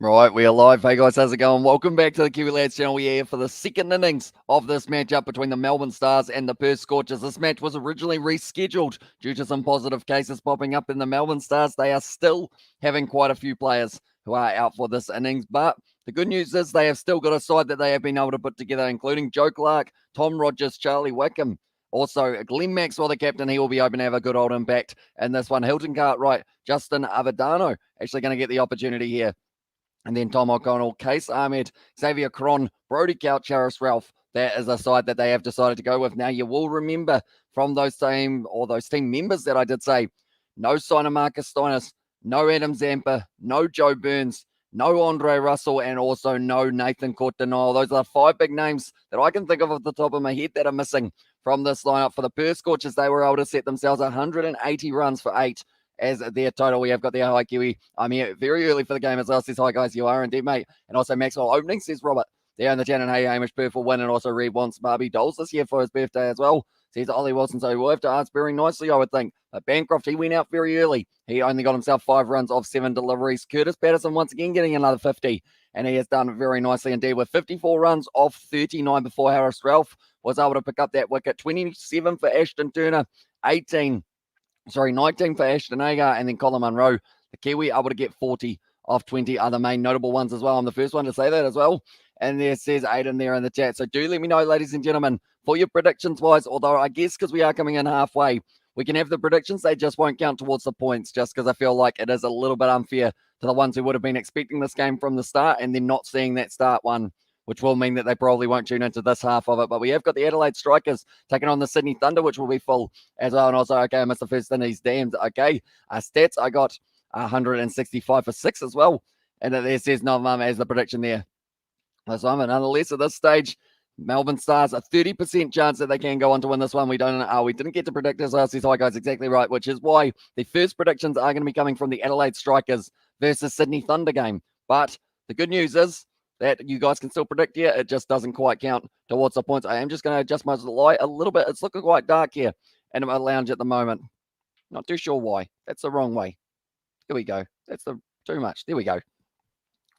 Right, we are live. Hey guys, how's it going? Welcome back to the Kiwi Lads channel. We're here for the second innings of this matchup between the Melbourne Stars and the Perth Scorchers. This match was originally rescheduled due to some positive cases popping up in the Melbourne Stars. They are still having quite a few players who are out for this innings, but the good news is they have still got a side that they have been able to put together, including Joe Clark, Tom Rogers, Charlie Wickham. Also, Glenn Maxwell, the captain, he will be hoping to have a good old impact in this one. Hilton Cartwright, Justin Avadano, actually going to get the opportunity here. And then Tom O'Connell, Case Ahmed, Xavier Cron, Brody Couch, Harris Ralph. That is a side that they have decided to go with. Now, you will remember from those team members that I did say, no sign of Marcus Stoinis, no Adam Zampa, no Joe Burns, no Andre Russell, and also no Nathan Courtenay. Those are the five big names that I can think of off the top of my head that are missing from this lineup. For the Perth Scorchers, they were able to set themselves 180 runs for 8 as their total. We have got their Hi Kiwi. I'm here very early for the game as well. Says, hi guys, you are indeed, mate. And also Maxwell opening, says Robert. There in the chat, and hey, Hamish, Perth will win. And also Reed wants Barbie dolls this year for his birthday as well. Says Ollie Wilson, so we'll have to answer very nicely, I would think. But Bancroft, he went out very early. He only got himself 5 runs off 7 deliveries. Curtis Patterson once again getting another 50. And he has done very nicely indeed with 54 runs off 39 before Harris Ralph was able to pick up that wicket. 27 for Ashton Turner, 19 for Ashton Agar, and then Colin Munro, the Kiwi, able to get 40 off 20 other main notable ones as well. I'm the first one to say that as well. And there says Aiden there in the chat. So do let me know, ladies and gentlemen, for your predictions-wise, although I guess because we are coming in halfway, we can have the predictions. They just won't count towards the points just because I feel like it is a little bit unfair to the ones who would have been expecting this game from the start and then not seeing that start one, which will mean that they probably won't tune into this half of it. But we have got the Adelaide Strikers taking on the Sydney Thunder, which will be full as well. And also, okay, I missed the first innings. Damned. Okay, stats, I got 165 for 6 as well. And there says no mum as the prediction there. So I'm nonetheless at this stage. Melbourne Stars, a 30% chance that they can go on to win this one. We didn't get to predict as well. Says hi guys, exactly right, which is why the first predictions are going to be coming from the Adelaide Strikers versus Sydney Thunder game. But the good news is that you guys can still predict here. It just doesn't quite count towards the points. I am just going to adjust my light a little bit. It's looking quite dark here in my lounge at the moment. Not too sure why. That's the wrong way. Here we go. That's too much. There we go.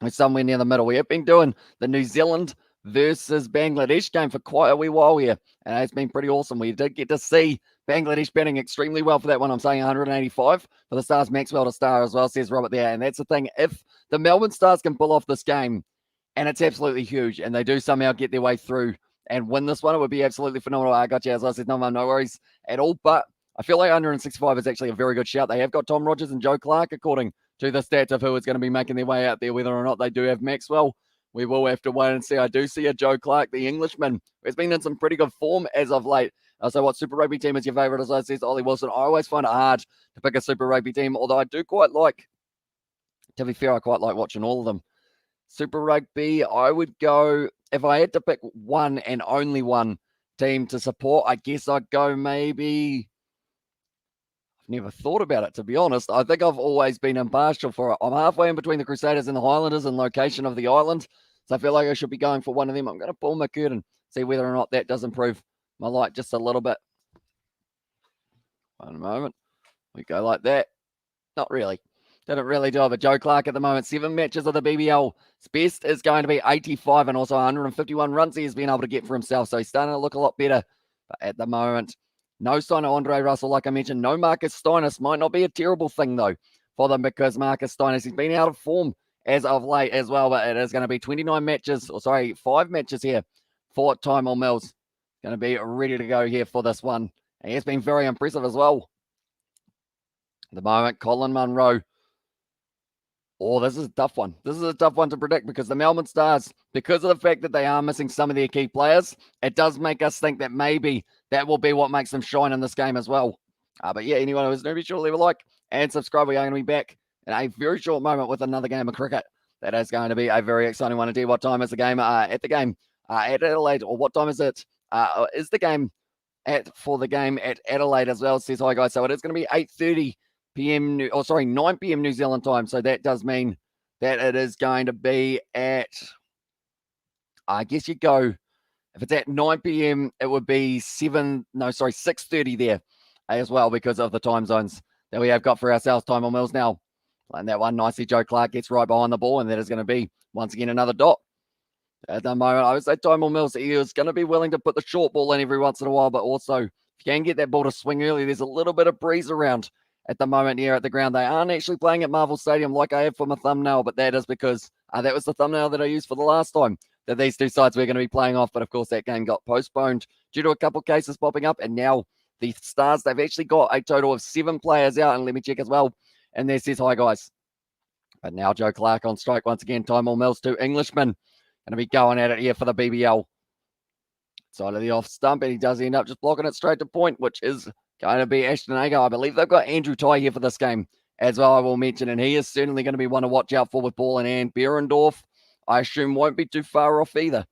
We're somewhere near the middle. We have been doing the New Zealand versus Bangladesh game for quite a wee while here, and it's been pretty awesome. We did get to see Bangladesh batting extremely well for that one. I'm saying 185 for the Stars. Maxwell to star as well, says Robert there. And that's the thing. If the Melbourne Stars can pull off this game, and it's absolutely huge, and they do somehow get their way through and win this one, it would be absolutely phenomenal. I got you, as I said, no worries at all. But I feel like 165 is actually a very good shout. They have got Tom Rogers and Joe Clark, according to the stats of who is going to be making their way out there. Whether or not they do have Maxwell, we will have to wait and see. I do see a Joe Clark, the Englishman, who has been in some pretty good form as of late. So what Super Rugby team is your favourite? As I says, Ollie Wilson. I always find it hard to pick a Super Rugby team, although I do quite like, to be fair, I quite like watching all of them. Super Rugby, I would go, if I had to pick one and only one team to support, I guess I'd go maybe, I've never thought about it, to be honest. I think I've always been impartial for it. I'm halfway in between the Crusaders and the Highlanders in location of the island, so I feel like I should be going for one of them. I'm going to pull my curtain, see whether or not that does improve my light just a little bit. One moment. We go like that. Not really. Didn't really do it, but Joe Clark at the moment, 7 matches of the BBL. His best is going to be 85 and also 151 runs he has been able to get for himself. So he's starting to look a lot better. But at the moment, no sign of Andre Russell, like I mentioned. No Marcus Stoinis. Might not be a terrible thing, though, for them because Marcus Stoinis, he's been out of form as of late as well. But it is going to be 5 matches here for Tymon Mills. Going to be ready to go here for this one. And he has been very impressive as well. At the moment, Colin Munro. Oh, this is a tough one. This is a tough one to predict because the Melbourne Stars, because of the fact that they are missing some of their key players, it does make us think that maybe that will be what makes them shine in this game as well. But yeah, anyone who is new, be sure to leave a like and subscribe. We are going to be back in a very short moment with another game of cricket. That is going to be a very exciting one indeed. What time is the game at Adelaide? Or what time is it? Is the game for the game at Adelaide as well? It says hi guys. So it is going to be 8:30 p.m. 9 p.m. New Zealand time. So that does mean that it is going to be at, I guess you go, if it's at 9 p.m., it would be 6:30 there as well because of the time zones that we have got for ourselves. Tymon Mills now And that one nicely, Joe Clark gets right behind the ball, and that is going to be, once again, another dot. At the moment, I would say Tymor Mills, he is going to be willing to put the short ball in every once in a while, but also, if you can get that ball to swing early, there's a little bit of breeze around at the moment here at the ground. They aren't actually playing at Marvel Stadium like I have for my thumbnail, but that is because that was the thumbnail that I used for the last time that these two sides were going to be playing off. But of course, that game got postponed due to a couple cases popping up. And now the Stars, they've actually got a total of 7 players out. And let me check as well. And there says, hi, guys. But now Joe Clark on strike once again. Tymor Mills, 2 Englishmen. Going to be going at it here for the BBL. Side of the off stump. And he does end up just blocking it straight to point, which is going to be Ashton Agar. I believe they've got Andrew Ty here for this game as well, I will mention. And he is certainly going to be one to watch out for with ball in hand. Behrendorff, I assume, won't be too far off either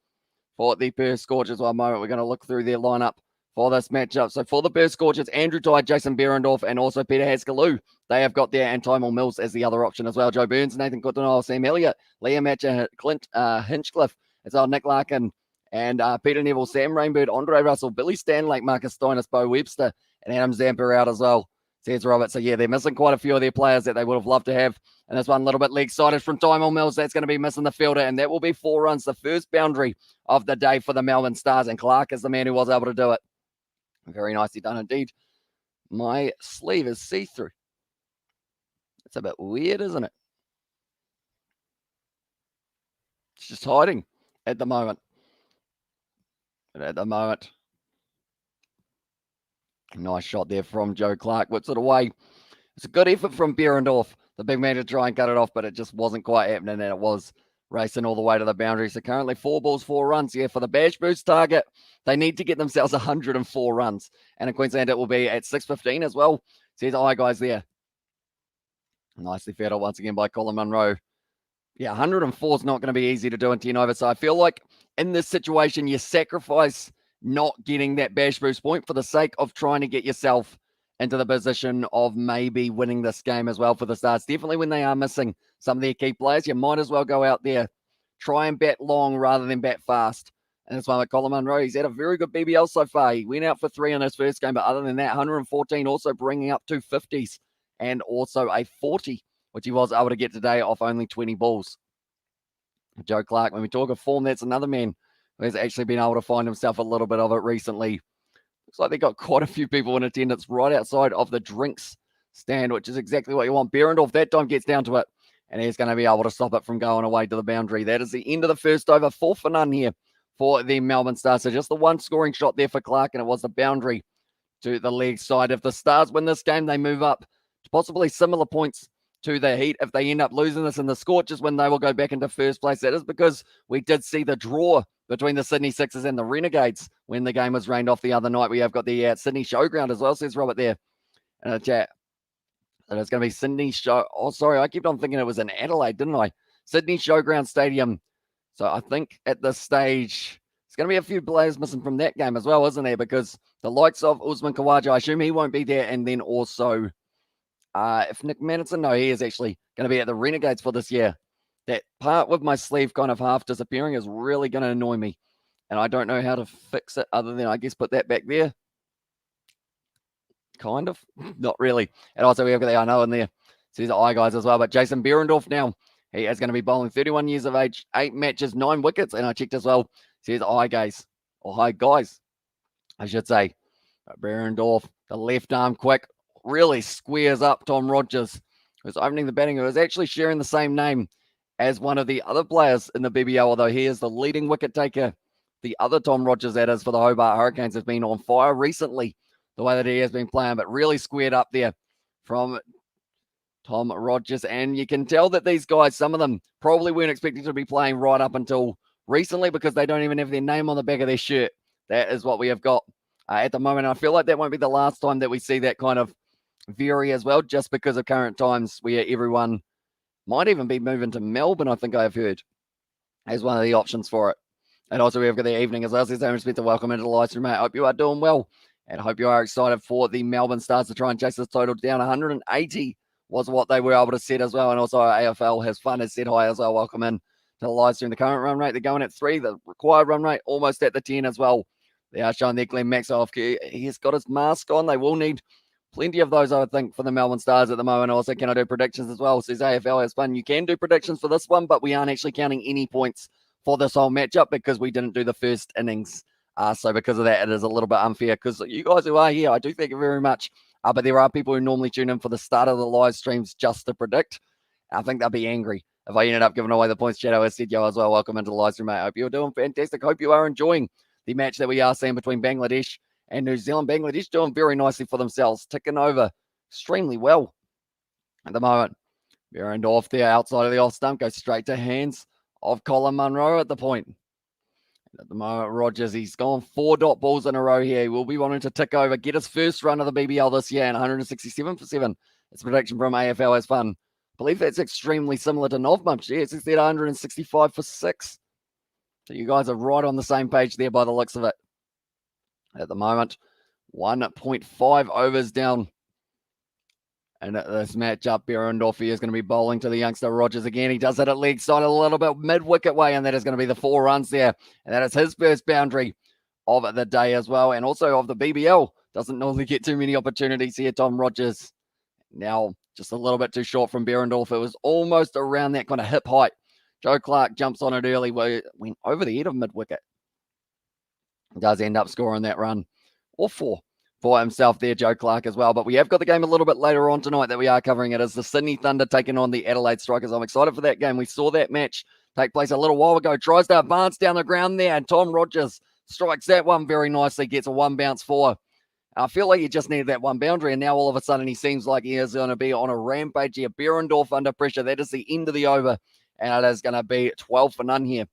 for the Perth Scorchers. One moment, we're going to look through their lineup for this matchup. So for the Perth Scorchers, Andrew Ty, Jason Behrendorff, and also Peter Haskelloo, they have got there, and Tymor Mills as the other option as well. Joe Burns, Nathan Cottonell, Sam Elliott, Liam Matcher, Clint Hinchcliffe, as well, Nick Larkin, and Peter Neville, Sam Rainbird, Andre Russell, Billy Stanlake, Marcus Steinis, Bo Webster, and Adam Zampa out as well, says Robert. So yeah, they're missing quite a few of their players that they would have loved to have. And this one a little bit leg-sided from Tymor Mills. That's going to be missing the fielder, and that will be 4 runs, the first boundary of the day for the Melbourne Stars. And Clark is the man who was able to do it. Very nicely done indeed. My sleeve is see-through. It's a bit weird, isn't it? It's just hiding at the moment. But at the moment, nice shot there from Joe Clark. Whips it away. It's a good effort from Behrendorff, the big man, to try and cut it off, but it just wasn't quite happening, and it was racing all the way to the boundary. So currently 4 balls, 4 runs. Yeah, for the Bash Boost target, they need to get themselves 104 runs. And in Queensland, it will be at 6:15 as well. Says, hi, guys, there. Nicely fed out once again by Colin Munro. Yeah, 104 is not going to be easy to do in 10 over. So I feel like in this situation, you sacrifice not getting that Bash Boost point for the sake of trying to get yourself into the position of maybe winning this game as well for the Stars. Definitely when they are missing some of their key players, you might as well go out there, try and bat long rather than bat fast. And that's one with Colin Munro. He's had a very good BBL so far. He went out for 3 in his first game, but other than that, 114, also bringing up 2 50s and also a 40, which he was able to get today off only 20 balls. Joe Clark, when we talk of form, that's another man who has actually been able to find himself a little bit of it recently. Looks like they got quite a few people in attendance right outside of the drinks stand, which is exactly what you want. Behrendorff that time gets down to it, and he's going to be able to stop it from going away to the boundary. That is the end of the first over. 4 for none here for the Melbourne Stars. So just the one scoring shot there for Clark, and it was the boundary to the leg side. If the Stars win this game, they move up to possibly similar points to the Heat. If they end up losing this and the Scorchers win, they will go back into first place. That is because we did see the draw between the Sydney Sixers and the Renegades when the game was rained off the other night. We have got the Sydney Showground as well, says Robert there in a chat. And it's going to be Sydney Show. Oh, sorry, I kept on thinking it was in Adelaide, didn't I? Sydney Showground Stadium. So I think at this stage, it's going to be a few players missing from that game as well, isn't there? Because the likes of Usman Khawaja, I assume he won't be there. And then also, if Nick Manison, no, he is actually going to be at the Renegades for this year. That part with my sleeve kind of half disappearing is really going to annoy me. And I don't know how to fix it other than, I guess, put that back there. Kind of. Not really. And also, we have got the I know in there. Says hi, guys, as well. But Jason Behrendorff now, he is going to be bowling, 31 years of age, 8 matches, 9 wickets. And I checked as well. Says hi, guys. Or hi, guys, I should say. Behrendorff, the left arm quick, really squares up Tom Rogers, who's opening the batting, who is actually sharing the same name as one of the other players in the BBL, although he is the leading wicket taker. The other Tom Rogers, that is, for the Hobart Hurricanes, has been on fire recently, the way that he has been playing, but really squared up there from Tom Rogers. And you can tell that these guys, some of them probably weren't expecting to be playing right up until recently because they don't even have their name on the back of their shirt. That is what we have got at the moment. I feel like that won't be the last time that we see that kind of vary as well, just because of current times where everyone might even be moving to Melbourne, I think I have heard, as one of the options for it. And also, we've got the evening as well. Says Aaron Smith, welcome into the live stream, mate. I hope you are doing well. And I hope you are excited for the Melbourne Stars to try and chase this total down. 180 was what they were able to set as well. And also, AFL has fun has said hi as well. Welcome in to the live stream. The current run rate, they're going at 3. The required run rate, almost at the 10 as well. They are showing there Glenn Maxwell. He has got his mask on. They will need Plenty of those, I would think, for the Melbourne Stars at the moment. Also, can I do predictions as well? Says AFL has fun. You can do predictions for this one, but we aren't actually counting any points for this whole matchup because we didn't do the first innings. So because of that, it is a little bit unfair because you guys who are here, I do thank you very much. But there are people who normally tune in for the start of the live streams just to predict. I think they'll be angry if I ended up giving away the points. Shadow has said, yo, as well. Welcome into the live stream, mate. I hope you're doing fantastic. Hope you are enjoying the match that we are seeing between Bangladesh and New Zealand. Bangladesh doing very nicely for themselves, ticking over extremely well at the moment. Behrendorff there outside of the off stump, goes straight to hands of Colin Munro at the point. At the moment, Rogers, he's gone 4 dot balls in a row here. He will be wanting to tick over, get his first run of the BBL this year, and 167 for 7. It's prediction from AFL has fun. I believe that's extremely similar to Novmum's. Yes, it's at 165 for 6. So you guys are right on the same page there by the looks of it. At the moment, 1.5 overs down. And at this matchup, Behrendorff is going to be bowling to the youngster Rogers again. He does it at leg side a little bit mid-wicket way, and that is going to be the 4 runs there. And that is his first boundary of the day as well, and also of the BBL. Doesn't normally get too many opportunities here, Tom Rogers. Now, just a little bit too short from Behrendorff. It was almost around that kind of hip height. Joe Clark jumps on it early, went over the head of mid-wicket. Does end up scoring that run, or 4. For himself there, Joe Clark as well. But we have got the game a little bit later on tonight that we are covering. It is the Sydney Thunder taking on the Adelaide Strikers. I'm excited for that game. We saw that match take place a little while ago. Tries to advance down the ground there, and Tom Rogers strikes that one very nicely, gets a 1 bounce 4. I feel like he just needed that 1 boundary, and now all of a sudden he seems like he is going to be on a rampage here. Behrendorff under pressure. That is the end of the over, and it is going to be 12 for none here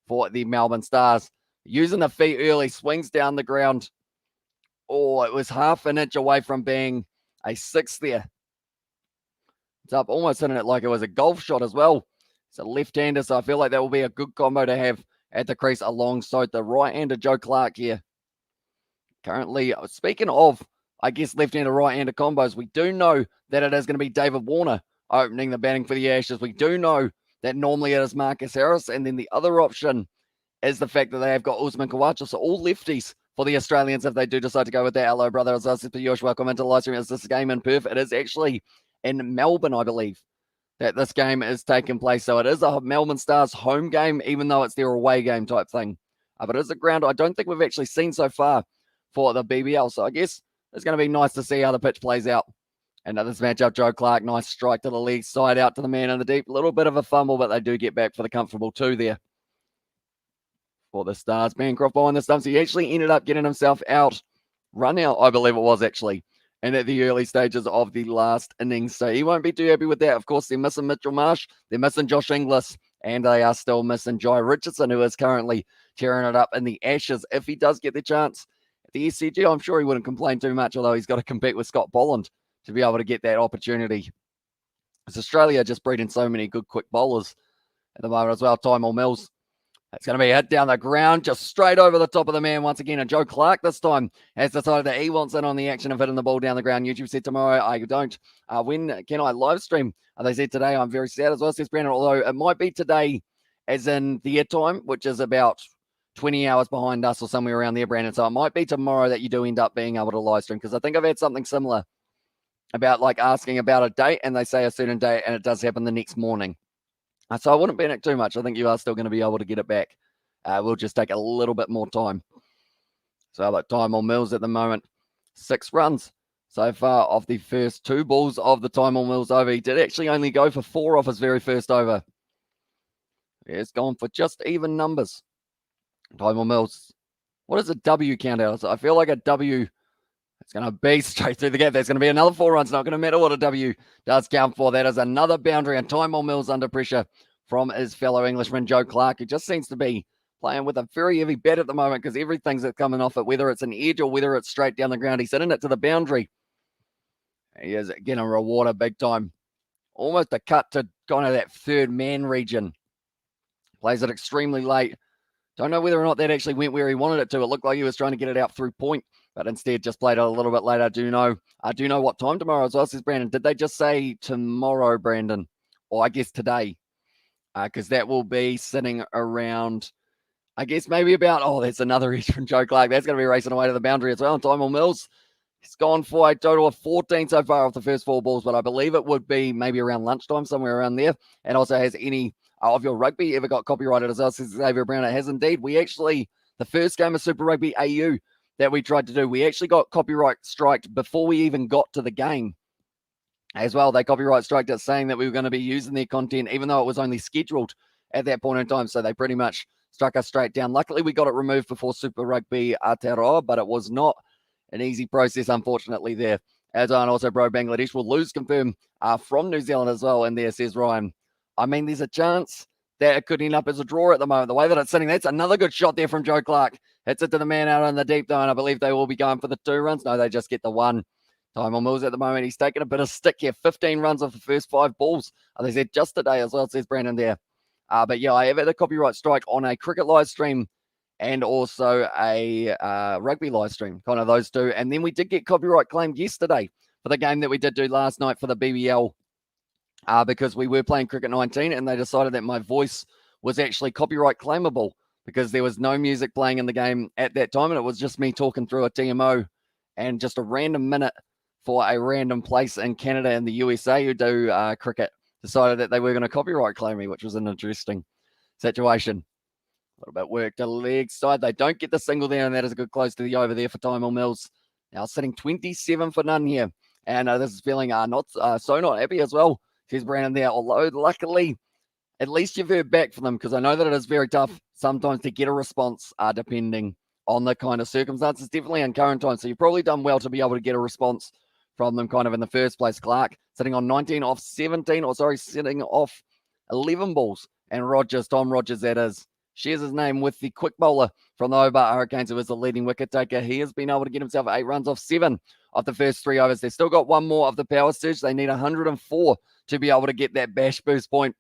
for the Melbourne Stars. Using the feet early, swings down the ground. Oh, it was half an inch away from being a 6 there. It's up, almost hitting it like it was a golf shot as well. It's a left-hander, so I feel like that will be a good combo to have at the crease alongside the right-hander Joe Clark here. Currently, speaking of, I guess, left-hander, right-hander combos, we do know that it is going to be David Warner opening the batting for the Ashes. We do know that normally it is Marcus Harris, and then the other option is the fact that they have got Usman Khawaja, so all lefties for the Australians if they do decide to go with that. Hello, brother. As I said, Piyush, welcome into the live stream. Is this game in Perth? It is actually in Melbourne, I believe, that this game is taking place. So it is a Melbourne Stars home game, even though it's their away game type thing. But it is a ground I don't think we've actually seen so far for the BBL. So I guess it's going to be nice to see how the pitch plays out. And this matchup, Joe Clark, nice strike to the leg side, out to the man in the deep. A little bit of a fumble, but they do get back for the comfortable 2 there. For the Stars, Bancroft behind the stumps. He actually ended up getting himself out, run out, I believe it was actually, and at the early stages of the last innings. So he won't be too happy with that. Of course, they're missing Mitchell Marsh, they're missing Josh Inglis, and they are still missing Jai Richardson, who is currently tearing it up in the Ashes. If he does get the chance at the SCG, I'm sure he wouldn't complain too much, although he's got to compete with Scott Bolland to be able to get that opportunity. It's Australia just breeding so many good quick bowlers at the moment as well. Tymor Mills. It's going to be hit down the ground, just straight over the top of the man once again. And Joe Clark this time has decided that he wants in on the action of hitting the ball down the ground. YouTube said tomorrow, I don't. When can I live stream? They said today, I'm very sad as well, says Brandon, although it might be today as in their time, which is about 20 hours behind us or somewhere around there, Brandon. So it might be tomorrow that you do end up being able to live stream, because I think I've had something similar about like asking about a date and they say a certain date and it does happen the next morning. So I wouldn't panic too much. I think you are still going to be able to get it back. We'll just take a little bit more time. So about Tymor Mills at the moment, 6 runs so far off the first 2 balls of the Tymor Mills over. He did actually only go for 4 off his very first over. It's gone for just even numbers. Tymor Mills. What is a W count out? I feel like a W, it's going to be straight through the gap. There's going to be another 4 runs. Not going to matter what a W does count for. That is another boundary, and Tymor Mills under pressure from his fellow Englishman, Joe Clark, who just seems to be playing with a very heavy bat at the moment, because everything's coming off it, whether it's an edge or whether it's straight down the ground. He's hitting it to the boundary. He is getting rewarded big time. Almost a cut to kind of that third man region. Plays it extremely late. Don't know whether or not that actually went where he wanted it to. It looked like he was trying to get it out through point, but instead just played it a little bit later. I do know what time tomorrow as well, says Brandon. Did they just say tomorrow, Brandon? Or I guess today? Because that will be sitting around, I guess maybe about, that's another edge from Joe Clark. That's going to be racing away to the boundary as well. And Tymor Mills He's gone for a total of 14 so far off the first 4 balls, but I believe it would be maybe around lunchtime, somewhere around there. And also, has any of your rugby ever got copyrighted as well? Says Xavier Brown. It has indeed. We actually, the first game of Super Rugby AU that we tried to do, we actually got copyright striked before we even got to the game. As well, they copyright striked us saying that we were going to be using their content, even though it was only scheduled at that point in time. So they pretty much struck us straight down. Luckily, we got it removed before Super Rugby Aotearoa, but it was not an easy process, unfortunately, there. As well, and also, bro, Bangladesh will lose confirmed from New Zealand as well. And there, says Ryan. I mean, there's a chance that it could end up as a draw at the moment. The way that it's sitting, that's another good shot there from Joe Clark. Hits it to the man out in the deep, though, and I believe they will be going for the 2 runs. No, they just get the 1. Time on Mills at the moment. He's taking a bit of stick here. 15 runs off the first 5 balls. They said just today as well, says Brandon there. But yeah, I have had a copyright strike on a cricket live stream and also a rugby live stream, kind of those 2. And then we did get copyright claimed yesterday for the game that we did do last night for the BBL because we were playing Cricket 19 and they decided that my voice was actually copyright claimable because there was no music playing in the game at that time and it was just me talking through a TMO and just a random minute for a random place in Canada and the USA who do cricket decided that they were going to copyright claim me, which was an interesting situation. A little bit work to leg side. They don't get the single there, and that is a good close to the over there for Tymon Mills. Now sitting 27 for none here. And this is feeling not happy as well, says Brandon there. Although, luckily, at least you've heard back from them because I know that it is very tough sometimes to get a response depending on the kind of circumstances. Definitely in current time. So you've probably done well to be able to get a response from them kind of in the first place. Clark sitting on 19 off 17, sitting off 11 balls. And Tom Rogers, that is, shares his name with the quick bowler from the Hobart Hurricanes, who is the leading wicket taker. He has been able to get himself 8 runs off 7 of the first 3 overs. They've still got 1 more of the power surge. They need 104 to be able to get that bash boost point.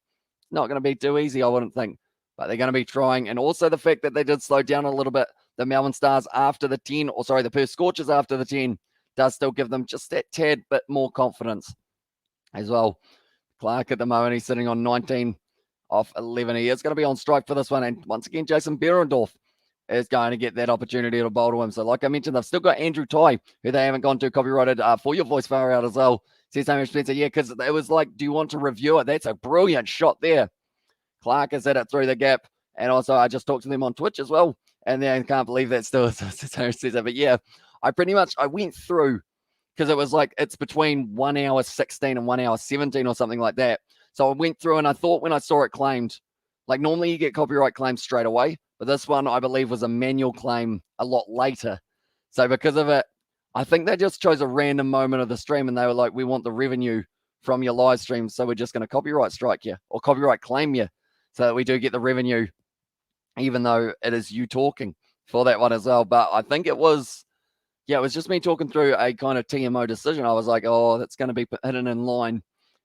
Not going to be too easy, I wouldn't think, but they're going to be trying. And also the fact that they did slow down a little bit, the Melbourne Stars after the 10, the Perth Scorchers after the 10, does still give them just that tad bit more confidence as well. Clark at the moment, he's sitting on 19 off 11. He is going to be on strike for this one. And once again, Jason Behrendorff is going to get that opportunity to bowl to him. So like I mentioned, they've still got Andrew Ty, who they haven't gone to copyrighted for your voice far out as well. Says Hamish Spencer, yeah, because it was like, do you want to review it? That's a brilliant shot there. Clark has hit it through the gap. And also, I just talked to them on Twitch as well. And they can't believe that still. But yeah, I went through because it was like it's between 1 hour 16 and 1 hour 17 or something like that. So I went through and I thought when I saw it claimed, like normally you get copyright claims straight away, but this one I believe was a manual claim a lot later. So because of it, I think they just chose a random moment of the stream and they were like, we want the revenue from your live stream, so we're just going to copyright strike you or copyright claim you so that we do get the revenue, even though it is you talking for that one as well. But I think it was just me talking through a kind of TMO decision. I was like, oh, that's going to be hidden in line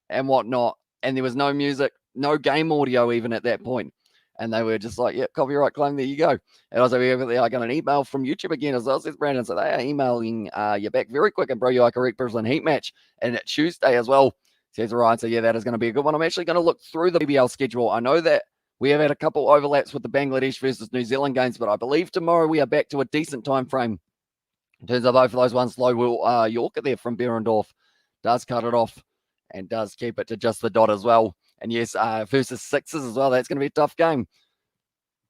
and whatnot. And there was no music, no game audio even at that point. And they were just like, yeah, copyright claim, there you go. And also, I got an email from YouTube again as well, says Brandon. So they are emailing you back very quick. And bro, you like a Brisbane Heat match. And Tuesday as well, says Ryan. So yeah, that is going to be a good one. I'm actually going to look through the BBL schedule. I know that we have had a couple overlaps with the Bangladesh versus New Zealand games, but I believe tomorrow we are back to a decent time frame. In terms of both of those ones, low will Yorker there from Behrendorff does cut it off and does keep it to just the dot as well. And yes, versus Sixers as well. That's going to be a tough game.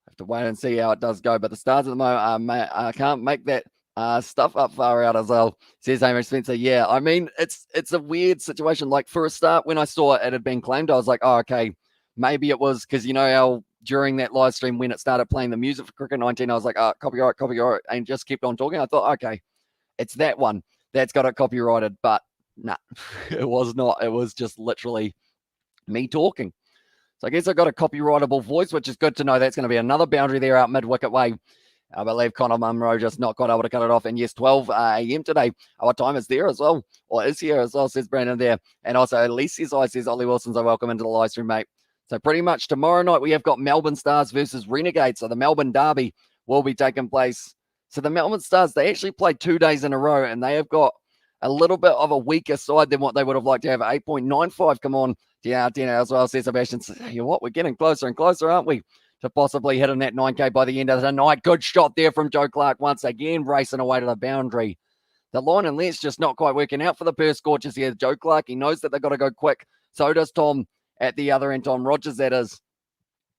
Have to wait and see how it does go. But the Stars at the moment can't make that stuff up far out as well. Says Hamish Spencer. Yeah, I mean, it's a weird situation. Like for a start, when I saw it had been claimed, I was like, oh, okay, maybe it was because you know how during that live stream when it started playing the music for Cricket 19, I was like, copyright, and just kept on talking. I thought, okay, it's that one that's got it copyrighted. But nah, it was not. It was just literally me talking. So I guess I got a copyrightable voice, which is good to know. That's going to be another boundary there out mid-wicket way. I believe Connor Munro just not got able to cut it off. And yes, 12 a.m. today. What time is there as well? Or is here as well, says Brandon there. And also, at least says Ollie Wilson's welcome into the live stream, mate. So pretty much tomorrow night, we have got Melbourne Stars versus Renegades. So the Melbourne Derby will be taking place. So the Melbourne Stars, they actually played 2 days in a row, and they have got a little bit of a weaker side than what they would have liked to have. 8.95 come on. Yeah, as well, says Sebastian. You know what? We're getting closer and closer, aren't we? To possibly hitting that 9K by the end of the night. Good shot there from Joe Clark once again, racing away to the boundary. The line and length's just not quite working out for the Perth Scorchers here. Joe Clark, he knows that they've got to go quick. So does Tom at the other end, Tom Rogers, that is.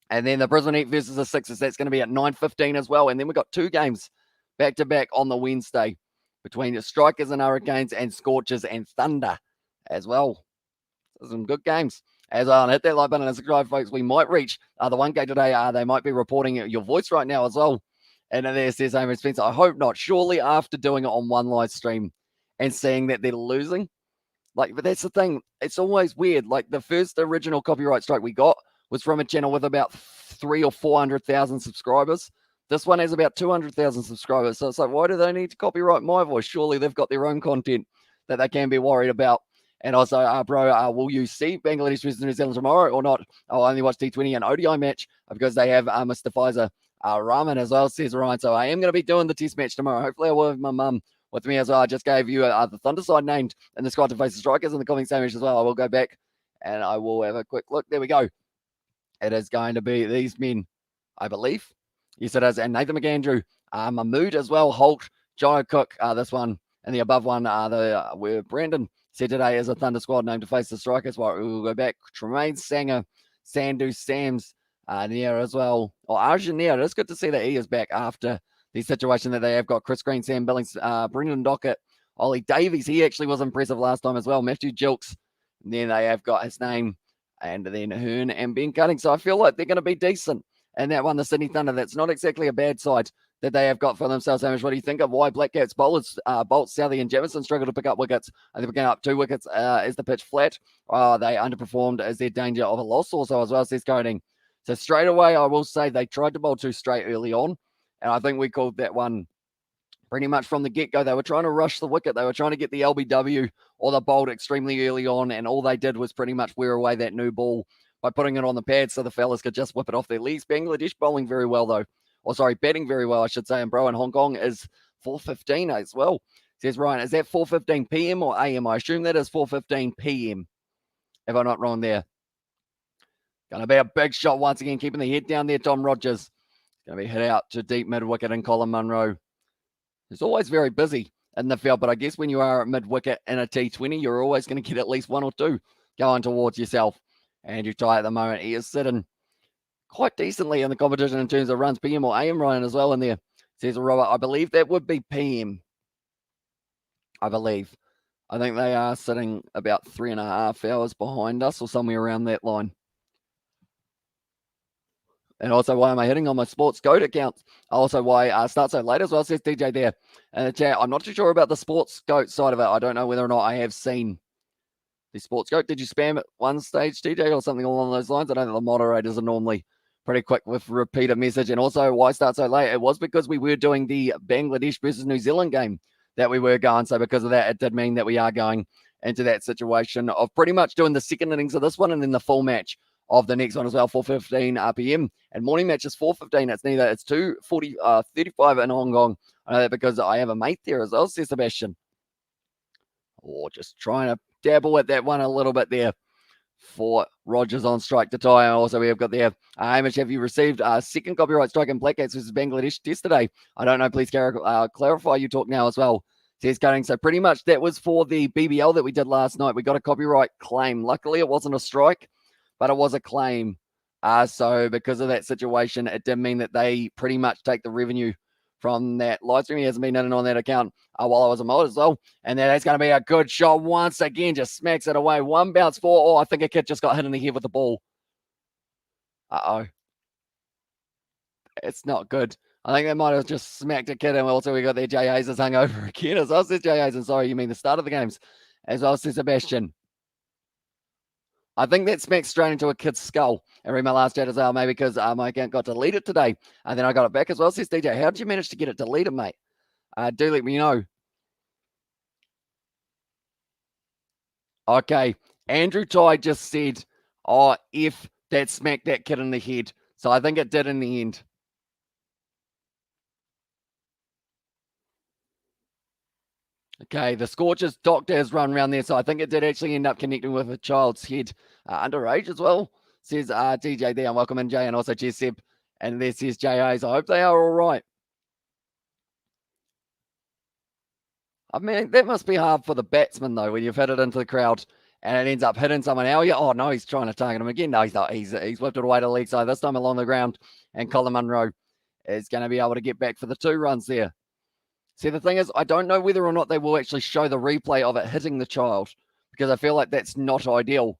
And then the Brisbane Heat versus the Sixers, that's going to be at 9:15 as well. And then we've got 2 games back-to-back on the Wednesday between the Strikers and Hurricanes and Scorchers and Thunder as well. So some good games as well. And hit that like button and subscribe, folks. We might reach the 1K today. They might be reporting your voice right now as well. And there says Amy Spencer, I hope not. Surely after doing it on one live stream and seeing that they're losing. But that's the thing. It's always weird. Like the first original copyright strike we got was from a channel with about 300,000 or 400,000 subscribers. This one has about 200,000 subscribers. So it's like, why do they need to copyright my voice? Surely they've got their own content that they can be worried about. And also, bro, will you see Bangladesh versus New Zealand tomorrow or not? I'll only watch T20 and ODI match because they have Mr. Pfizer Rahman as well, says Ryan. So I am going to be doing the test match tomorrow. Hopefully I will have my mum with me as well. I just gave you the Thunderside named in the squad to face the Strikers in the coming sandwich as well. I will go back and I will have a quick look. There we go. It is going to be these men, I believe. Yes, it is. And Nathan McAndrew, Mahmood as well, Holt, John Cook, this one, and the above one, where Brandon said today is a Thunder squad named to face the Strikers. Well, we will go back. Tremaine Sanger, Sandhu, Sams, Nair as well. Or Arjun Nair. It's good to see that he is back after the situation that they have got. Chris Green, Sam Billings, Brendan Dockett, Ollie Davies. He actually was impressive last time as well. Matthew Jilks. And then they have got his name. And then Hearn and Ben Cutting. So I feel like they're going to be decent. And that one, the Sydney Thunder, that's not exactly a bad side that they have got for themselves. Hamish, what do you think of why Black Cats bowlers, Bolt, Southey and Jamison struggle to pick up wickets? Are they picking up 2 wickets? Is the pitch flat? They underperformed. Is there danger of a loss also as well, says Coding? So straight away, I will say they tried to bowl 2 straight early on. And I think we called that one pretty much from the get-go. They were trying to rush the wicket. They were trying to get the LBW or the bowled extremely early on. And all they did was pretty much wear away that new ball by putting it on the pad so the fellas could just whip it off their legs. Bangladesh bowling very well, though. Or sorry, batting very well, I should say. And bro, in Hong Kong is 4:15 as well. Says Ryan, is that 4:15 p.m. or a.m.? I assume that is 4:15 p.m. if I'm not wrong there. Going to be a big shot once again, keeping the head down there, Tom Rogers. Going to be hit out to deep mid-wicket and Colin Munro. He's always very busy in the field, but I guess when you are at mid-wicket in a T20, you're always going to get at least 1 or 2 going towards yourself. Andrew Ty at the moment, he is sitting quite decently in the competition in terms of runs, PM or AM, Ryan, as well in there. Says Robert, I believe that would be PM. I believe. I think they are sitting about 3.5 hours behind us or somewhere around that line. And also, why am I hitting on my Sports Goat account? Also, why start so late as well, says DJ there in the chat. I'm not too sure about the Sports Goat side of it. I don't know whether or not I have seen the Sports Goat. Did you spam at one stage, DJ, or something along those lines? I know that the moderators are normally pretty quick with repeat a message. And also, why start so late? It was because we were doing the Bangladesh versus New Zealand game that we were going. So because of that, it did mean that we are going into that situation of pretty much doing the second innings of this one and then the full match of the next one as well, 4:15 p.m. And morning match is 4:15. It's neither. It's 2:35 in Hong Kong. I know that because I have a mate there as well, says Sebastian. Or just trying to dabble at that one a little bit there for Rogers on strike to tie. And also we have got there, Hamish, have you received a second copyright strike in Black Cats versus Bangladesh yesterday? I don't know. Please clarify. You talk now as well, says Cutting. So pretty much that was for the BBL that we did last night. We got a copyright claim. Luckily, it wasn't a strike, but it was a claim. So because of that situation, it did mean that they pretty much take the revenue from that live stream. He hasn't been in and on that account while I was a mod as well. And that's going to be a good shot once again. Just smacks it away. 1 bounce 4. Oh, I think a kid just got hit in the head with the ball. Uh-oh. It's not good. I think they might have just smacked a kid. And also we got there Jay Hayes is hung over again as well, says Jay Hayes. And sorry, you mean the start of the games as well, says Sebastian. I think that smacked straight into a kid's skull. And read my last chat as well, maybe because my account got deleted today. And then I got it back as well, says DJ. How did you manage to get it deleted, mate? Do let me know. Okay. Andrew Ty just said, if that smacked that kid in the head. So I think it did in the end. Okay, the Scorchers doctor has run around there, so I think it did actually end up connecting with a child's head. Underage as well, says DJ there. Welcome in, Jay, and also cheers, Seb. And there says Jay Hayes. I hope they are all right. I mean, that must be hard for the batsman, though, when you've hit it into the crowd and it ends up hitting someone. Oh, no, he's trying to target him again. No, he's not. He's whipped it away to leg side, this time along the ground. And Colin Munro is going to be able to get back for the 2 runs there. See, the thing is, I don't know whether or not they will actually show the replay of it hitting the child, because I feel like that's not ideal.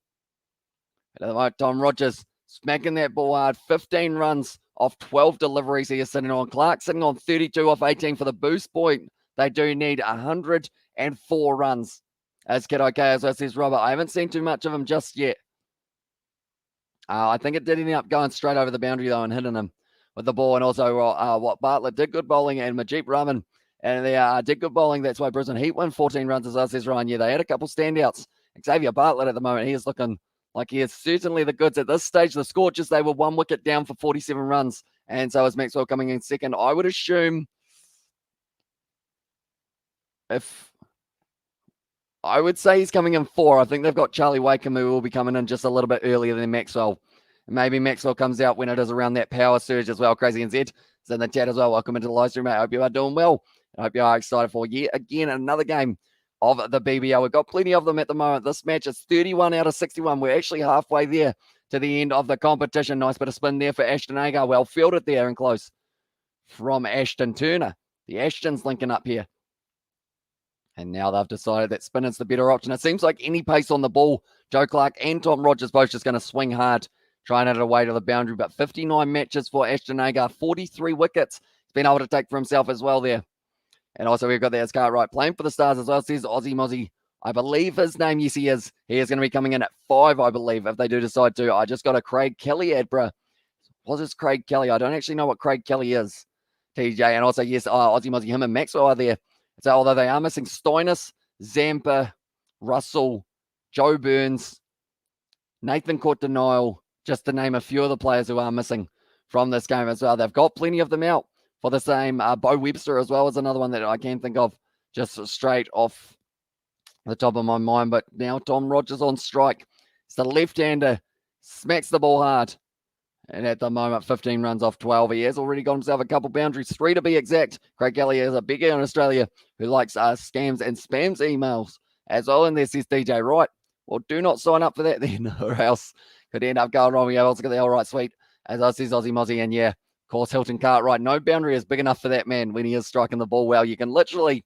At the moment, Tom Rogers smacking that ball hard. 15 runs off 12 deliveries he is sitting on. Clark sitting on 32 off 18 for the boost point. They do need 104 runs. As Kid OK, as I says, Robert, I haven't seen too much of him just yet. I think it did end up going straight over the boundary, though, and hitting him with the ball. And also, Bartlett did good bowling, and Majip Rahman, and they did good bowling. That's why Brisbane Heat won 14 runs, as I says, Ryan. Yeah, they had a couple standouts. Xavier Bartlett at the moment, he is looking like he is certainly the goods at this stage. The Scorchers, they were 1 wicket down for 47 runs. And so is Maxwell coming in second. I would assume I would say he's coming in 4. I think they've got Charlie Wakeham, who will be coming in just a little bit earlier than Maxwell. And maybe Maxwell comes out when it is around that power surge as well. Crazy NZ is in the chat as well. Welcome into the live stream, mate. I hope you are doing well. I hope you are excited for yet again another game of the BBL. We've got plenty of them at the moment. This match is 31 out of 61. We're actually halfway there to the end of the competition. Nice bit of spin there for Ashton Agar. Well fielded there and close from Ashton Turner. The Ashtons linking up here. And now they've decided that spin is the better option. It seems like any pace on the ball, Joe Clark and Tom Rogers both just going to swing hard, trying it away to the boundary. But 59 matches for Ashton Agar, 43 wickets. He's been able to take for himself as well there. And also we've got there's Cartwright playing for the Stars as well. Says Aussie Mozzie. I believe his name, yes he is. He is going to be coming in at 5, I believe, if they do decide to. I just got a Craig Kelly ad, bruh. What is Craig Kelly? I don't actually know what Craig Kelly is, TJ. And also, yes, Aussie Mozzie, him and Maxwell are there. So although they are missing Stoinis, Zampa, Russell, Joe Burns, Nathan Court-Denial, just to name a few of the players who are missing from this game as well. They've got plenty of them out for the same. Bo Webster as well is another one that I can think of just straight off the top of my mind. But now Tom Rogers on strike. It's the left-hander, smacks the ball hard. And at the moment, 15 runs off 12. He has already got himself a couple boundaries, 3 to be exact. Craig Kelly is a big guy in Australia who likes scams and spams emails as well. And there says DJ Wright. Well, do not sign up for that then, or else could end up going wrong. We have also got the all right suite, as I says, Aussie Mozzie. And yeah, of course, Hilton Cartwright. No boundary is big enough for that man when he is striking the ball well. You can literally,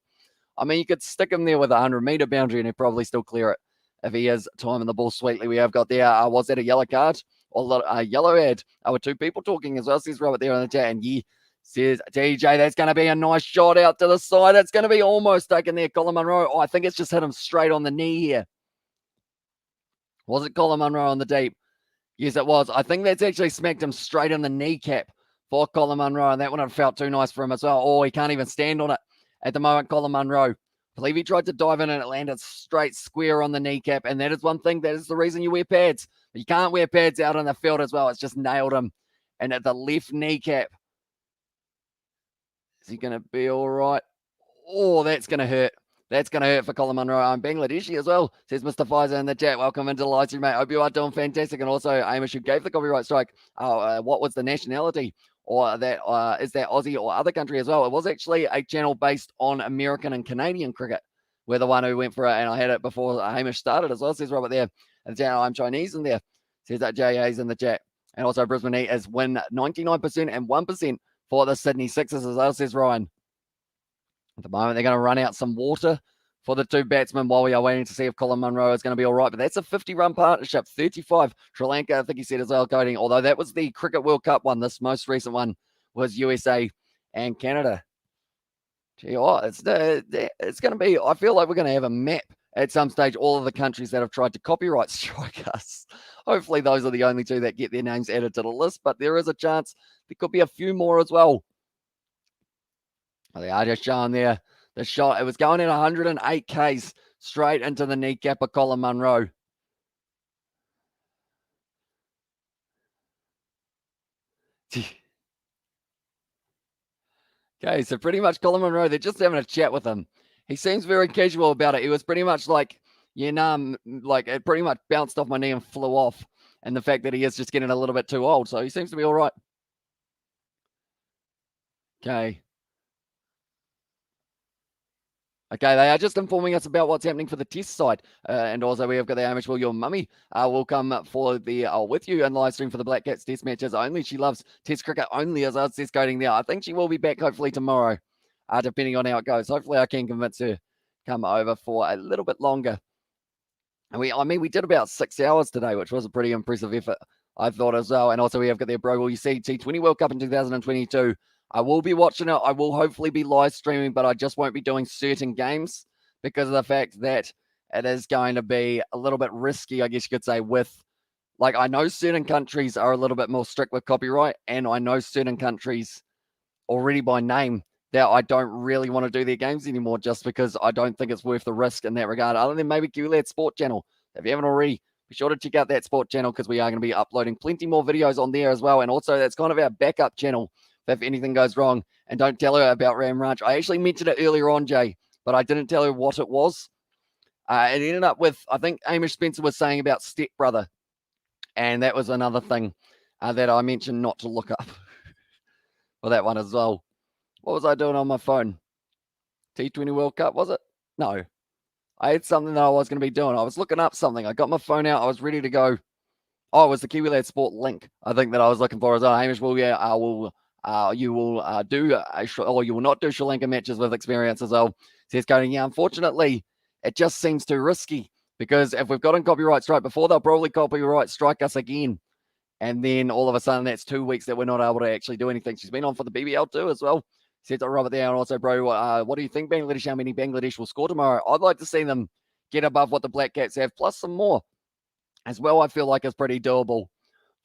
I mean, you could stick him there with a 100-meter boundary and he'd probably still clear it if he is timing the ball sweetly. We have got there, was that a yellow card? Or a yellow ad. With 2 people talking as well, says Robert there in the chat. And yeah, says DJ, that's going to be a nice shot out to the side. It's going to be almost taken there, Colin Munro. Oh, I think it's just hit him straight on the knee here. Was it Colin Munro on the deep? Yes, it was. I think that's actually smacked him straight in the kneecap for Colin Munro. And that one have felt too nice for him as well. Oh, he can't even stand on it at the moment, Colin Munro. I believe he tried to dive in and it landed straight square on the kneecap. And that is one thing. That is the reason you wear pads. You can't wear pads out in the field as well. It's just nailed him. And at the left kneecap. Is he going to be all right? Oh, that's going to hurt. That's going to hurt for Colin Munro. I'm Bangladeshi as well, says Mr. Pfizer in the chat. Welcome into the live stream, mate. Hope you are doing fantastic. And also, Amish, who gave the copyright strike. What was the nationality? Or that is that Aussie or other country as well? It was actually a channel based on American and Canadian cricket. We're the one who went for it, and I had it before Hamish started as well, says Robert there. And I'm Chinese in there, says that JA's in the chat. And also Brisbane Heat is win 99% and 1% for the Sydney Sixers as well, says Ryan. At the moment, they're going to run out some water for the 2 batsmen while we are waiting to see if Colin Munro is going to be all right. But that's a 50-run partnership, 35. Sri Lanka, I think he said as well, coding. Although that was the Cricket World Cup one. This most recent one was USA and Canada. Gee, it's going to be, I feel like we're going to have a map at some stage, all of the countries that have tried to copyright strike us. Hopefully those are the only 2 that get their names added to the list, but there is a chance there could be a few more as well. They are just showing there the shot. It was going in 108 Ks straight into the kneecap of Colin Munro. Okay, so pretty much Colin Munro, they're just having a chat with him. He seems very casual about it. He was pretty much like, like it pretty much bounced off my knee and flew off. And the fact that he is just getting a little bit too old. So he seems to be all right. Okay. Okay, they are just informing us about what's happening for the test side. And also we have got the Amish Will, your mummy will come for the with you and live stream for the Black Cats test matches only. She loves test cricket only, as I was just coding there. I think she will be back hopefully tomorrow, depending on how it goes. Hopefully I can convince her come over for a little bit longer. And we did about 6 hours today, which was a pretty impressive effort, I thought, as well. And also we have got there, bro, will you see T20 World Cup in 2022? I will be watching it. I will hopefully be live streaming, but I just won't be doing certain games because of the fact that it is going to be a little bit risky, I guess you could say, with, like, I know certain countries are a little bit more strict with copyright, and I know certain countries already by name that I don't really want to do their games anymore just because I don't think it's worth the risk in that regard, other than maybe QLAD Sport channel. If you haven't already, be sure to check out that sport channel because we are going to be uploading plenty more videos on there as well. And also that's kind of our backup channel if anything goes wrong. And don't tell her about Ram Ranch. I actually mentioned it earlier on, Jay, but I didn't tell her what it was. It ended up with, I think Amish Spencer was saying about Step Brother. And that was another thing that I mentioned not to look up for that one as well. What was I doing on my phone? T20 World Cup, was it? No. I had something that I was going to be doing. I was looking up something. I got my phone out. I was ready to go. Oh, it was the KiwiLad Sport link, I think, that I was looking for as well. Hamish, well, yeah, you will do, or you will not do Sri Lanka matches with experience as well. Says Cody, yeah, unfortunately, it just seems too risky because if we've gotten copyright strike before, they'll probably copyright strike us again. And then all of a sudden, that's 2 weeks that we're not able to actually do anything. She's been on for the BBL too as well. Says Robert there. And also, bro, what do you think, Bangladesh? How many Bangladesh will score tomorrow? I'd like to see them get above what the Black Cats have, plus some more as well. I feel like it's pretty doable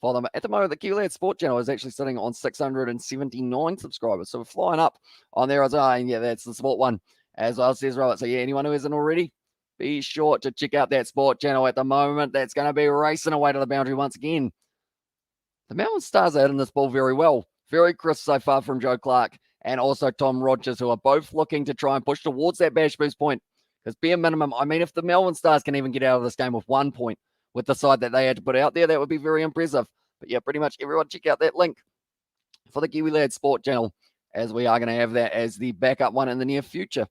for them. At the moment, the QLAD Sport channel is actually sitting on 679 subscribers. So we're flying up on there as well. And yeah, that's the sport one as well, says Robert. So yeah, anyone who isn't already, be sure to check out that sport channel at the moment. That's going to be racing away to the boundary once again. The Melbourne Stars are hitting this ball very well. Very crisp so far from Joe Clark and also Tom Rogers, who are both looking to try and push towards that bash boost point. Because bare minimum, I mean, if the Melbourne Stars can even get out of this game with 1 point with the side that they had to put out there, that would be very impressive. But yeah, pretty much everyone check out that link for the KiwiLad Sport channel, as we are going to have that as the backup one in the near future,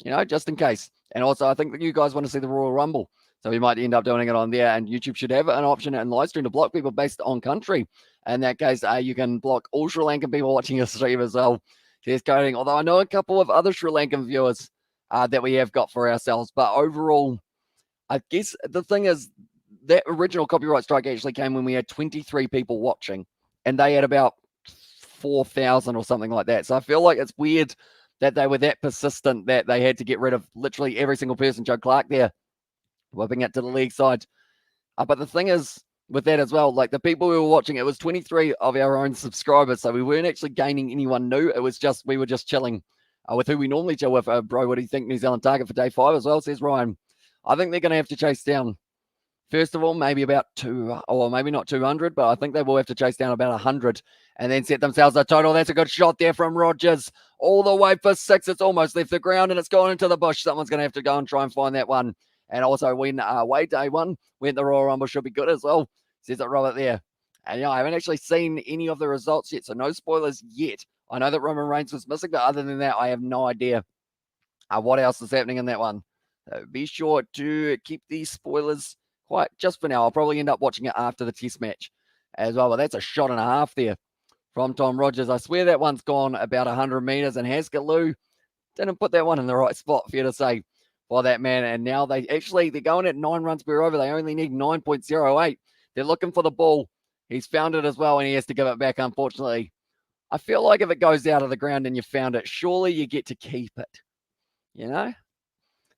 you know, just in case. And also, I think that you guys want to see the Royal Rumble. So we might end up doing it on there, and YouTube should have an option in live stream to block people based on country. In that case, you can block all Sri Lankan people watching your stream as well. There's coding, although I know a couple of other Sri Lankan viewers that we have got for ourselves. But overall, I guess the thing is that original copyright strike actually came when we had 23 people watching, and they had about 4,000 or something like that. So I feel like it's weird that they were that persistent that they had to get rid of literally every single person. Joe Clark there, whipping it to the league side. But the thing is, with that as well, like the people we were watching, it was 23 of our own subscribers. So we weren't actually gaining anyone new. It was just, we were just chilling with who we normally chill with. Bro, what do you think New Zealand target for day 5 as well, says Ryan. I think they're going to have to chase down, first of all, maybe about 2, or maybe not 200, but I think they will have to chase down about 100 and then set themselves a total. That's a good shot there from Rogers. All the way for 6. It's almost left the ground and it's gone into the bush. Someone's going to have to go and try and find that one. And also when away day 1 went the Royal Rumble should be good as well, says it Robert there. And yeah, I haven't actually seen any of the results yet, so no spoilers yet. I know that Roman Reigns was missing, but other than that, I have no idea what else is happening in that one. So be sure to keep these spoilers quiet just for now. I'll probably end up watching it after the test match as well. But that's a shot and a half there from Tom Rogers. I swear that one's gone about 100 meters, and Haskaloo didn't put that one in the right spot, fair to say, for that man. And now they're going at 9 runs per over. They only need 9.08. They're looking for the ball. He's found it as well, and he has to give it back, unfortunately. I feel like if it goes out of the ground and you found it, surely you get to keep it. You know?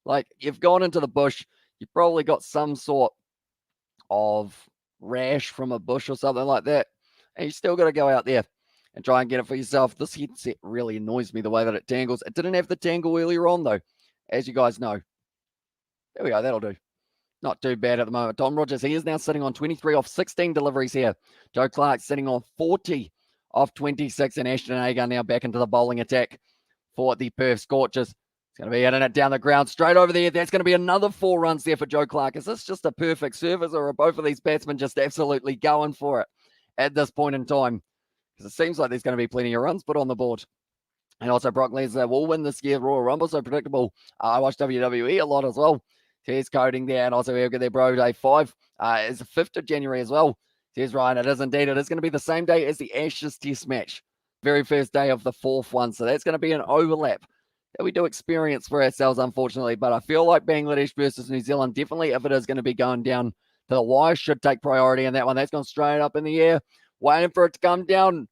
Like, you've gone into the bush. You've probably got some sort of rash from a bush or something like that. And you still got to go out there and try and get it for yourself. This headset really annoys me the way that it tangles. It didn't have the tangle earlier on, though, as you guys know. There we go. That'll do. Not too bad at the moment. Tom Rogers, he is now sitting on 23 off 16 deliveries here. Joe Clark sitting on 40 off 26. And Ashton Agar now back into the bowling attack for the Perth Scorchers. It's going to be hitting it down the ground straight over there. That's going to be another 4 runs there for Joe Clark. Is this just a perfect service, or are both of these batsmen just absolutely going for it at this point in time? Because it seems like there's going to be plenty of runs put on the board And also Brock Lesnar will win this year's Royal Rumble, so predictable. I watch WWE a lot as well. Here's coding there, and also we'll get their Bro Day 5 is the 5th of January as well. Here's Ryan, it is indeed. It is going to be the same day as the Ashes Test match. Very first day of the 4th one, so that's going to be an overlap that we do experience for ourselves, unfortunately. But I feel like Bangladesh versus New Zealand, definitely, if it is going to be going down to the wire, should take priority in that one. That's gone straight up in the air, waiting for it to come down.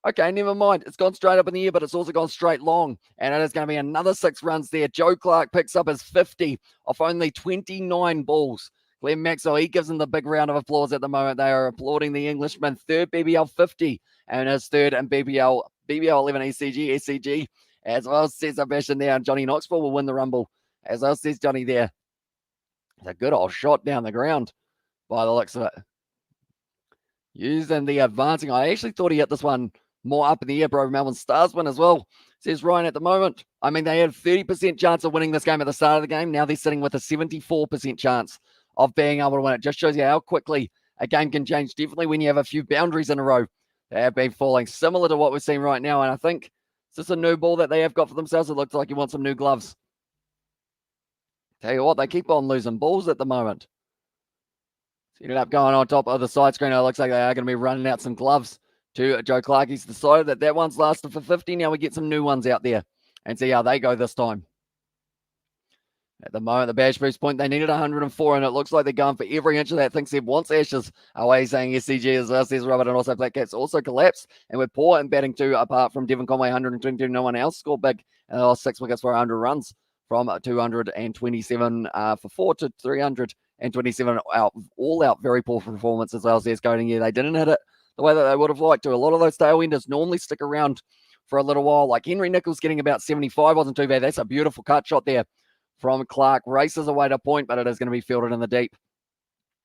Okay, never mind. It's gone straight up in the air, but it's also gone straight long. And it is going to be another 6 runs there. Joe Clark picks up his 50 off only 29 balls. Glenn Maxwell, he gives him the big round of applause at the moment. They are applauding the Englishman. 3rd BBL 50 and his 3rd in BBL 11 SCG, as well as Cesar Bashan there. And Johnny Knoxville will win the Rumble, as well says Johnny there. It's a good old shot down the ground by the looks of it. Using the advancing. I actually thought he hit this one more up in the air, bro. Melbourne Stars win as well, says Ryan at the moment. I mean, they had 30% chance of winning this game at the start of the game. Now they're sitting with a 74% chance of being able to win it. Just shows you how quickly a game can change, definitely when you have a few boundaries in a row. They have been falling, similar to what we're seeing right now. And I think it's just a new ball that they have got for themselves. It looks like you want some new gloves. Tell you what, they keep on losing balls at the moment. So ended up going on top of the side screen. It looks like they are going to be running out some gloves to Joe Clark. He's decided that one's lasted for 50. Now we get some new ones out there and see how they go this time. At the moment, the Bash boost point, they needed 104, and it looks like they're going for every inch of that. I think Seb wants Ashes away, saying SCG as well, says Robert, and also Black Cats also collapsed, and we're poor in batting too, apart from Devon Conway, 122. No one else scored big, and they lost 6 wickets for 100 runs from 227 for 4 to 327 out, all out very poor performance as well, says Coding. Yeah, they didn't hit it the way that they would have liked to. A lot of those tailwinders normally stick around for a little while, like Henry Nichols getting about 75 wasn't too bad. That's a beautiful cut shot there from Clark. Races away to point, but it is going to be fielded in the deep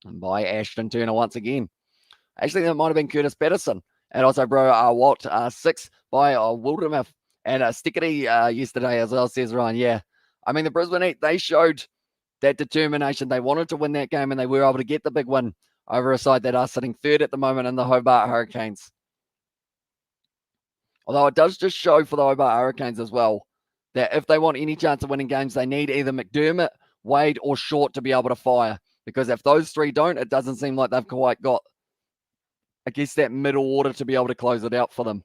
by Ashton Turner once again. Actually, that might have been Curtis Patterson. And also, bro, Walt 6 by Wildermuth and Stickety yesterday as well, says Ryan. Yeah, I mean, the Brisbane Heat, they showed that determination. They wanted to win that game, and they were able to get the big win over a side that are sitting 3rd at the moment in the Hobart Hurricanes. Although it does just show for the Hobart Hurricanes as well that if they want any chance of winning games, they need either McDermott, Wade, or Short to be able to fire. Because if those 3 don't, it doesn't seem like they've quite got, I guess, that middle order to be able to close it out for them.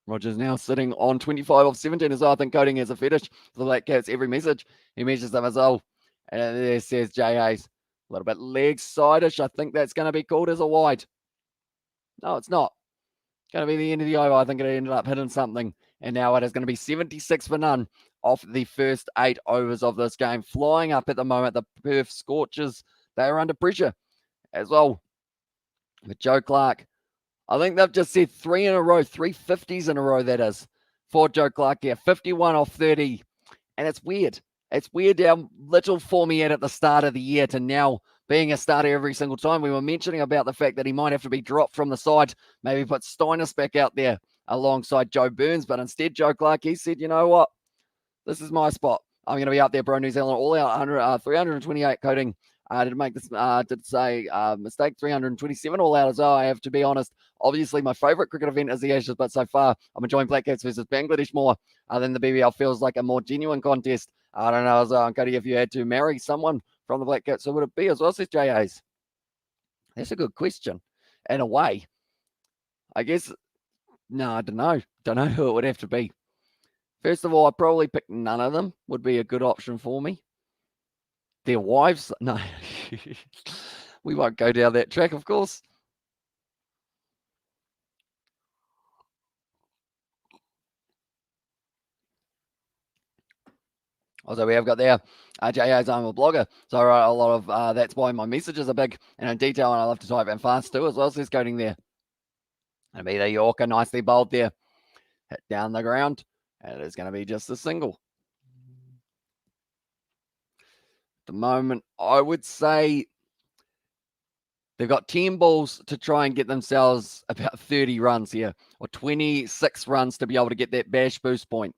Rogers now sitting on 25 of 17 as well. I think Coding has a fetish for the Black Cats. Every message, he measures them as well. And there says Jay Hayes. A little bit leg side-ish. I think that's going to be called as a wide. No, it's not. Going to be the end of the over. I think it ended up hitting something. And now it is going to be 76 for none off the first 8 overs of this game. Flying up at the moment, the Perth Scorchers, they are under pressure as well. With Joe Clark, I think they've just said 3 in a row, 3 50s in a row, that is, for Joe Clark here. 51 off 30. And it's weird. It's weird how little form he had at the start of the year to now being a starter every single time. We were mentioning about the fact that he might have to be dropped from the side, maybe put Steiners back out there alongside Joe Burns, but instead Joe Clark, he said, you know what, this is my spot. I'm going to be out there, bro. New Zealand all out 328 Coding. Did make this, did say mistake, 327 all out as well. I have to be honest. Obviously, my favourite cricket event is the Ashes, but so far I'm enjoying Black Cats versus Bangladesh more than the BBL. Feels like a more genuine contest. I don't know as well, Cody, if you had to marry someone from the Black Cats, who would it be as well, says Jay Hayes? That's a good question. In a way, I guess, no, I don't know. Don't know who it would have to be. First of all, I'd probably pick none of them. Would be a good option for me. Their wives? No. We won't go down that track, of course. Also, we have got there J.A.'s I'm a blogger. So I write a lot of, that's why my messages are big and in detail, and I love to type and fast too, as well as this coding there. And be the Yorker, nicely bowled there. Hit down the ground, and it is going to be just a single. At the moment, I would say they've got 10 balls to try and get themselves about 30 runs here, or 26 runs to be able to get that bash boost point.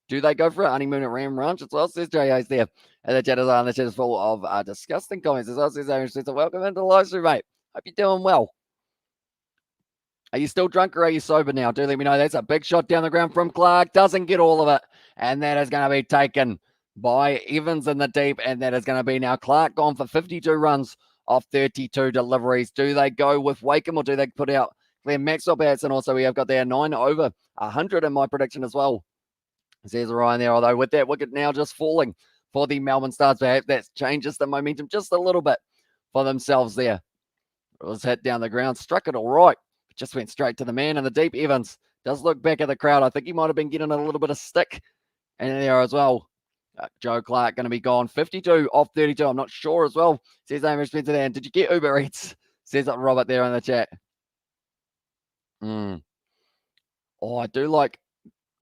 Do they go for a honeymoon at Ram Ranch? As well, says J.A.'s there. And the chat is on. The chat is full of disgusting comments. As well, says Aaron says, welcome into the live stream, mate. Hope you're doing well. Are you still drunk or are you sober now? Do let me know. That's a big shot down the ground from Clark. Doesn't get all of it. And that is going to be taken by Evans in the deep. And that is going to be now Clark gone for 52 runs off 32 deliveries. Do they go with Wakeham or do they put out Glenn Maxwell bats? And also we have got there 9 over 100 in my prediction as well. Says Ryan there, although with that wicket now just falling for the Melbourne Stars, perhaps that changes the momentum just a little bit for themselves there. It was hit down the ground, struck it all right. Just went straight to the man in the deep. Evans does look back at the crowd. I think he might have been getting a little bit of stick in there as well. Joe Clark going to be gone. 52 off 32. I'm not sure as well. Says Amy Spencer there. Did you get Uber Eats? Says Robert there in the chat. Oh, I do like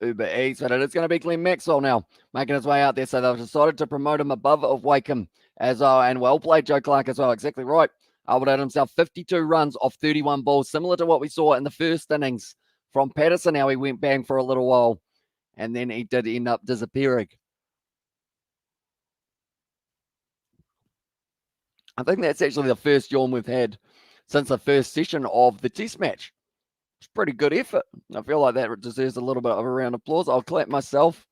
Uber Eats, but it is going to be Glenn Maxwell now making his way out there. So they've decided to promote him above of Wakeham as well. And well played, Joe Clark, as well. Exactly right. Albert had himself 52 runs off 31 balls, similar to what we saw in the first innings from Patterson. How he went bang for a little while, and then he did end up disappearing. I think that's actually the first yawn we've had since the first session of the test match. It's pretty good effort. I feel like that deserves a little bit of a round of applause. I'll clap myself,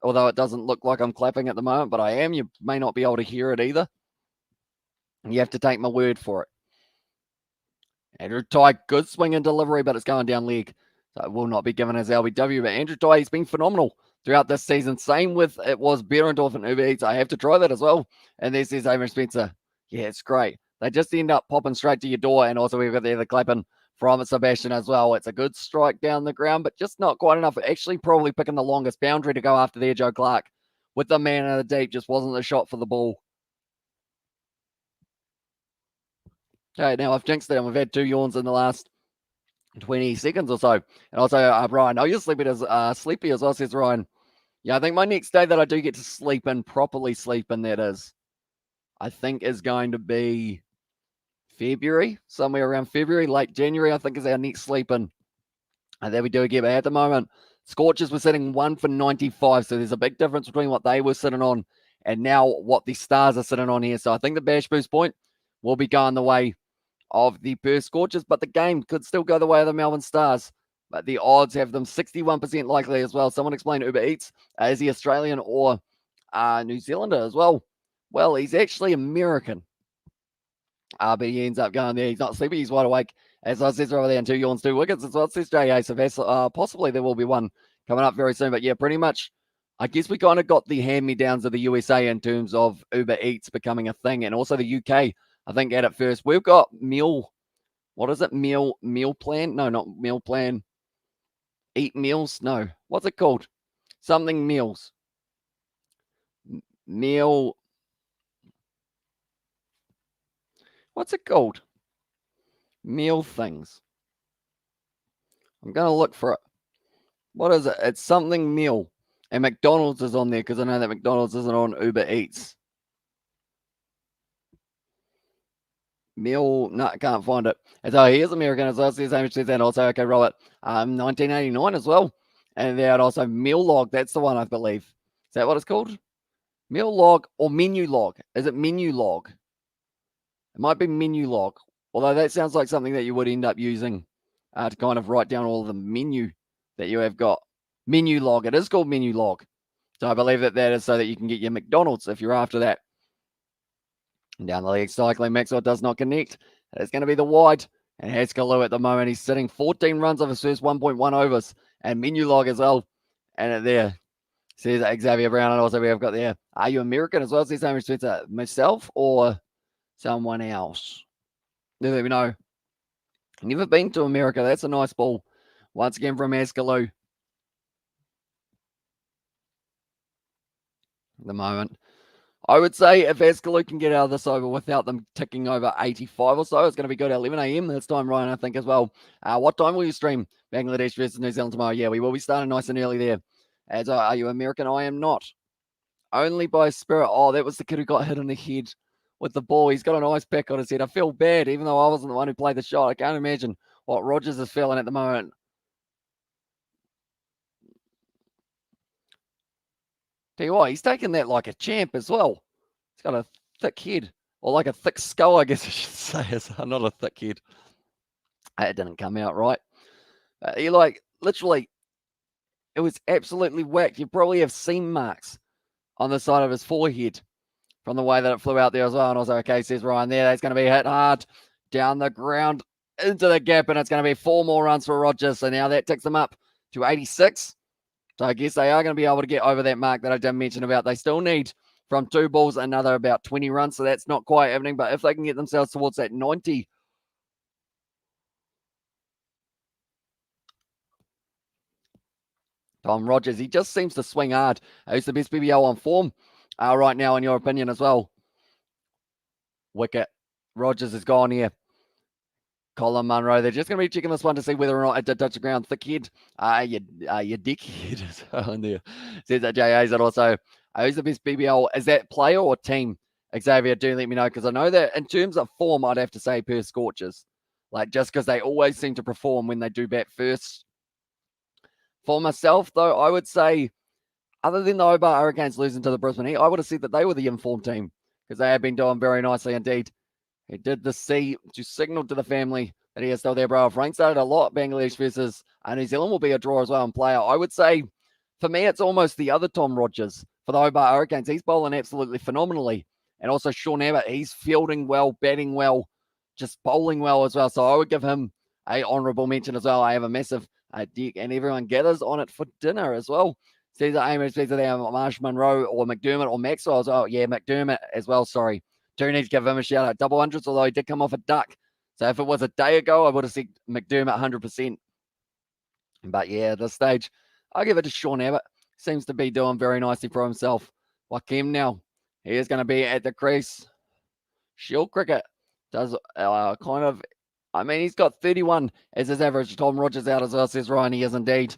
although it doesn't look like I'm clapping at the moment, but I am. You may not be able to hear it either. You have to take my word for it. Andrew Tye, good swing and delivery, but it's going down leg. So it will not be given as LBW. But Andrew Tye, he's been phenomenal throughout this season. Same with it was Behrendorff and Uber Eats. I have to try that as well. And there's Amy Spencer. Yeah, it's great. They just end up popping straight to your door. And also we've got the clapping from Sebastian as well. It's a good strike down the ground, but just not quite enough. Actually, probably picking the longest boundary to go after there, Joe Clark. With the man in the deep, just wasn't the shot for the ball. Okay, now I've jinxed it, and we've had 2 yawns in the last 20 seconds or so. And also, Ryan, you're sleepy as well, says Ryan. Yeah, I think my next day that I do get to sleep in, properly sleep in, that is, I think is going to be February, somewhere around February, late January, I think is our next sleep in. And there we do again. But at the moment, Scorchers were sitting 1 for 95. So there's a big difference between what they were sitting on and now what the Stars are sitting on here. So I think the Bash Boost point will be going the way of the Perth Scorchers, but the game could still go the way of the Melbourne Stars. But the odds have them 61% likely as well. Someone explain Uber Eats. Is he Australian or New Zealander as well? Well, he's actually American. But he ends up going there. He's not sleepy. He's wide awake. As I said over there, and 2 yawns, 2 wickets. As well, it says J.A. So possibly there will be one coming up very soon. But yeah, pretty much, I guess we kind of got the hand-me-downs of the USA in terms of Uber Eats becoming a thing, and also the UK. I think at it first. We've got meal. What is it? Meal plan? No, not meal plan. Eat meals? No. What's it called? Something meals. Meal. What's it called? Meal things. I'm going to look for it. What is it? It's something meal. And McDonald's is on there because I know that McDonald's isn't on Uber Eats. Meal, no, I can't find it. And so here's American as well. Says that also. Okay, Robert. 1989 as well. And then also meal log. That's the one, I believe. Is that what it's called? Meal log or menu log? Is it menu log? It might be menu log. Although that sounds like something that you would end up using to kind of write down all of the menu that you have got. Menu log. It is called menu log. So I believe that is so that you can get your McDonald's if you're after that. And down the leg, cycling, Maxwell does not connect. It's going to be the wide. And Haskell at the moment, he's sitting 14 runs of his first 1.1 overs. And menu log as well. And there says Xavier Brown. And also we have got there, are you American as well? Says Amy Spencer, myself or someone else? Let me know. Never been to America. That's a nice ball. Once again from Askaloo. At the moment. I would say if Askaloo can get out of this over without them ticking over 85 or so, it's going to be good at 11 a.m. this time, Ryan, I think, as well. What time will you stream Bangladesh versus New Zealand tomorrow? Yeah, we will be starting nice and early there. As are you American? I am not. Only by spirit. Oh, that was the kid who got hit in the head with the ball. He's got an ice pack on his head. I feel bad, even though I wasn't the one who played the shot. I can't imagine what Rogers is feeling at the moment. Tell you what, he's taking that like a champ as well. He's got a thick head, or like a thick skull, I guess I should say. It's not a thick head. It didn't come out right. You like, literally, it was absolutely whacked. You probably have seam marks on the side of his forehead from the way that it flew out there as well. And I was like, okay, says Ryan there, that's going to be hit hard down the ground into the gap, and it's going to be 4 more runs for Rogers. So now that takes them up to 86. So I guess they are going to be able to get over that mark that I did mention about. They still need, from 2 balls, another about 20 runs. So that's not quite happening. But if they can get themselves towards that 90, Tom Rogers, he just seems to swing hard. Who's the best BBL on form right now, in your opinion, as well? Wicket. Rogers is gone here. Colin Munro, they're just going to be checking this one to see whether or not it did touch the ground. Thick head, your dickhead is on there. Says that J.A.'s it also. Who's the best BBL? Is that player or team? Xavier, do let me know, because I know that in terms of form, I'd have to say Perth Scorchers. Like, just because they always seem to perform when they do bat first. For myself, though, I would say, other than the Hobart Hurricanes losing to the Brisbane Heat, I would have said that they were the informed team, because they have been doing very nicely indeed. He did the C to signal to the family that he is still there, bro. If rain started a lot, Bangladesh versus New Zealand will be a draw as well in player. I would say, for me, it's almost the other Tom Rogers for the Hobart Hurricanes. He's bowling absolutely phenomenally. And also Sean Abbott, he's fielding well, batting well, just bowling well as well. So I would give him a honourable mention as well. I have a massive deck, and everyone gathers on it for dinner as well. Caesar Amos, Caesar there, Marsh Monroe or McDermott or Maxwell as well. Yeah, McDermott as well, sorry. Do need to give him a shout out. Double hundreds, although he did come off a duck. So if it was a day ago, I would have said McDermott 100%. But yeah, at this stage, I'll give it to Sean Abbott. Seems to be doing very nicely for himself. Joaquim now, he is going to be at the crease. Shield Cricket does kind of, I mean, he's got 31 as his average. Tom Rogers out as well, says Ryan. He is indeed.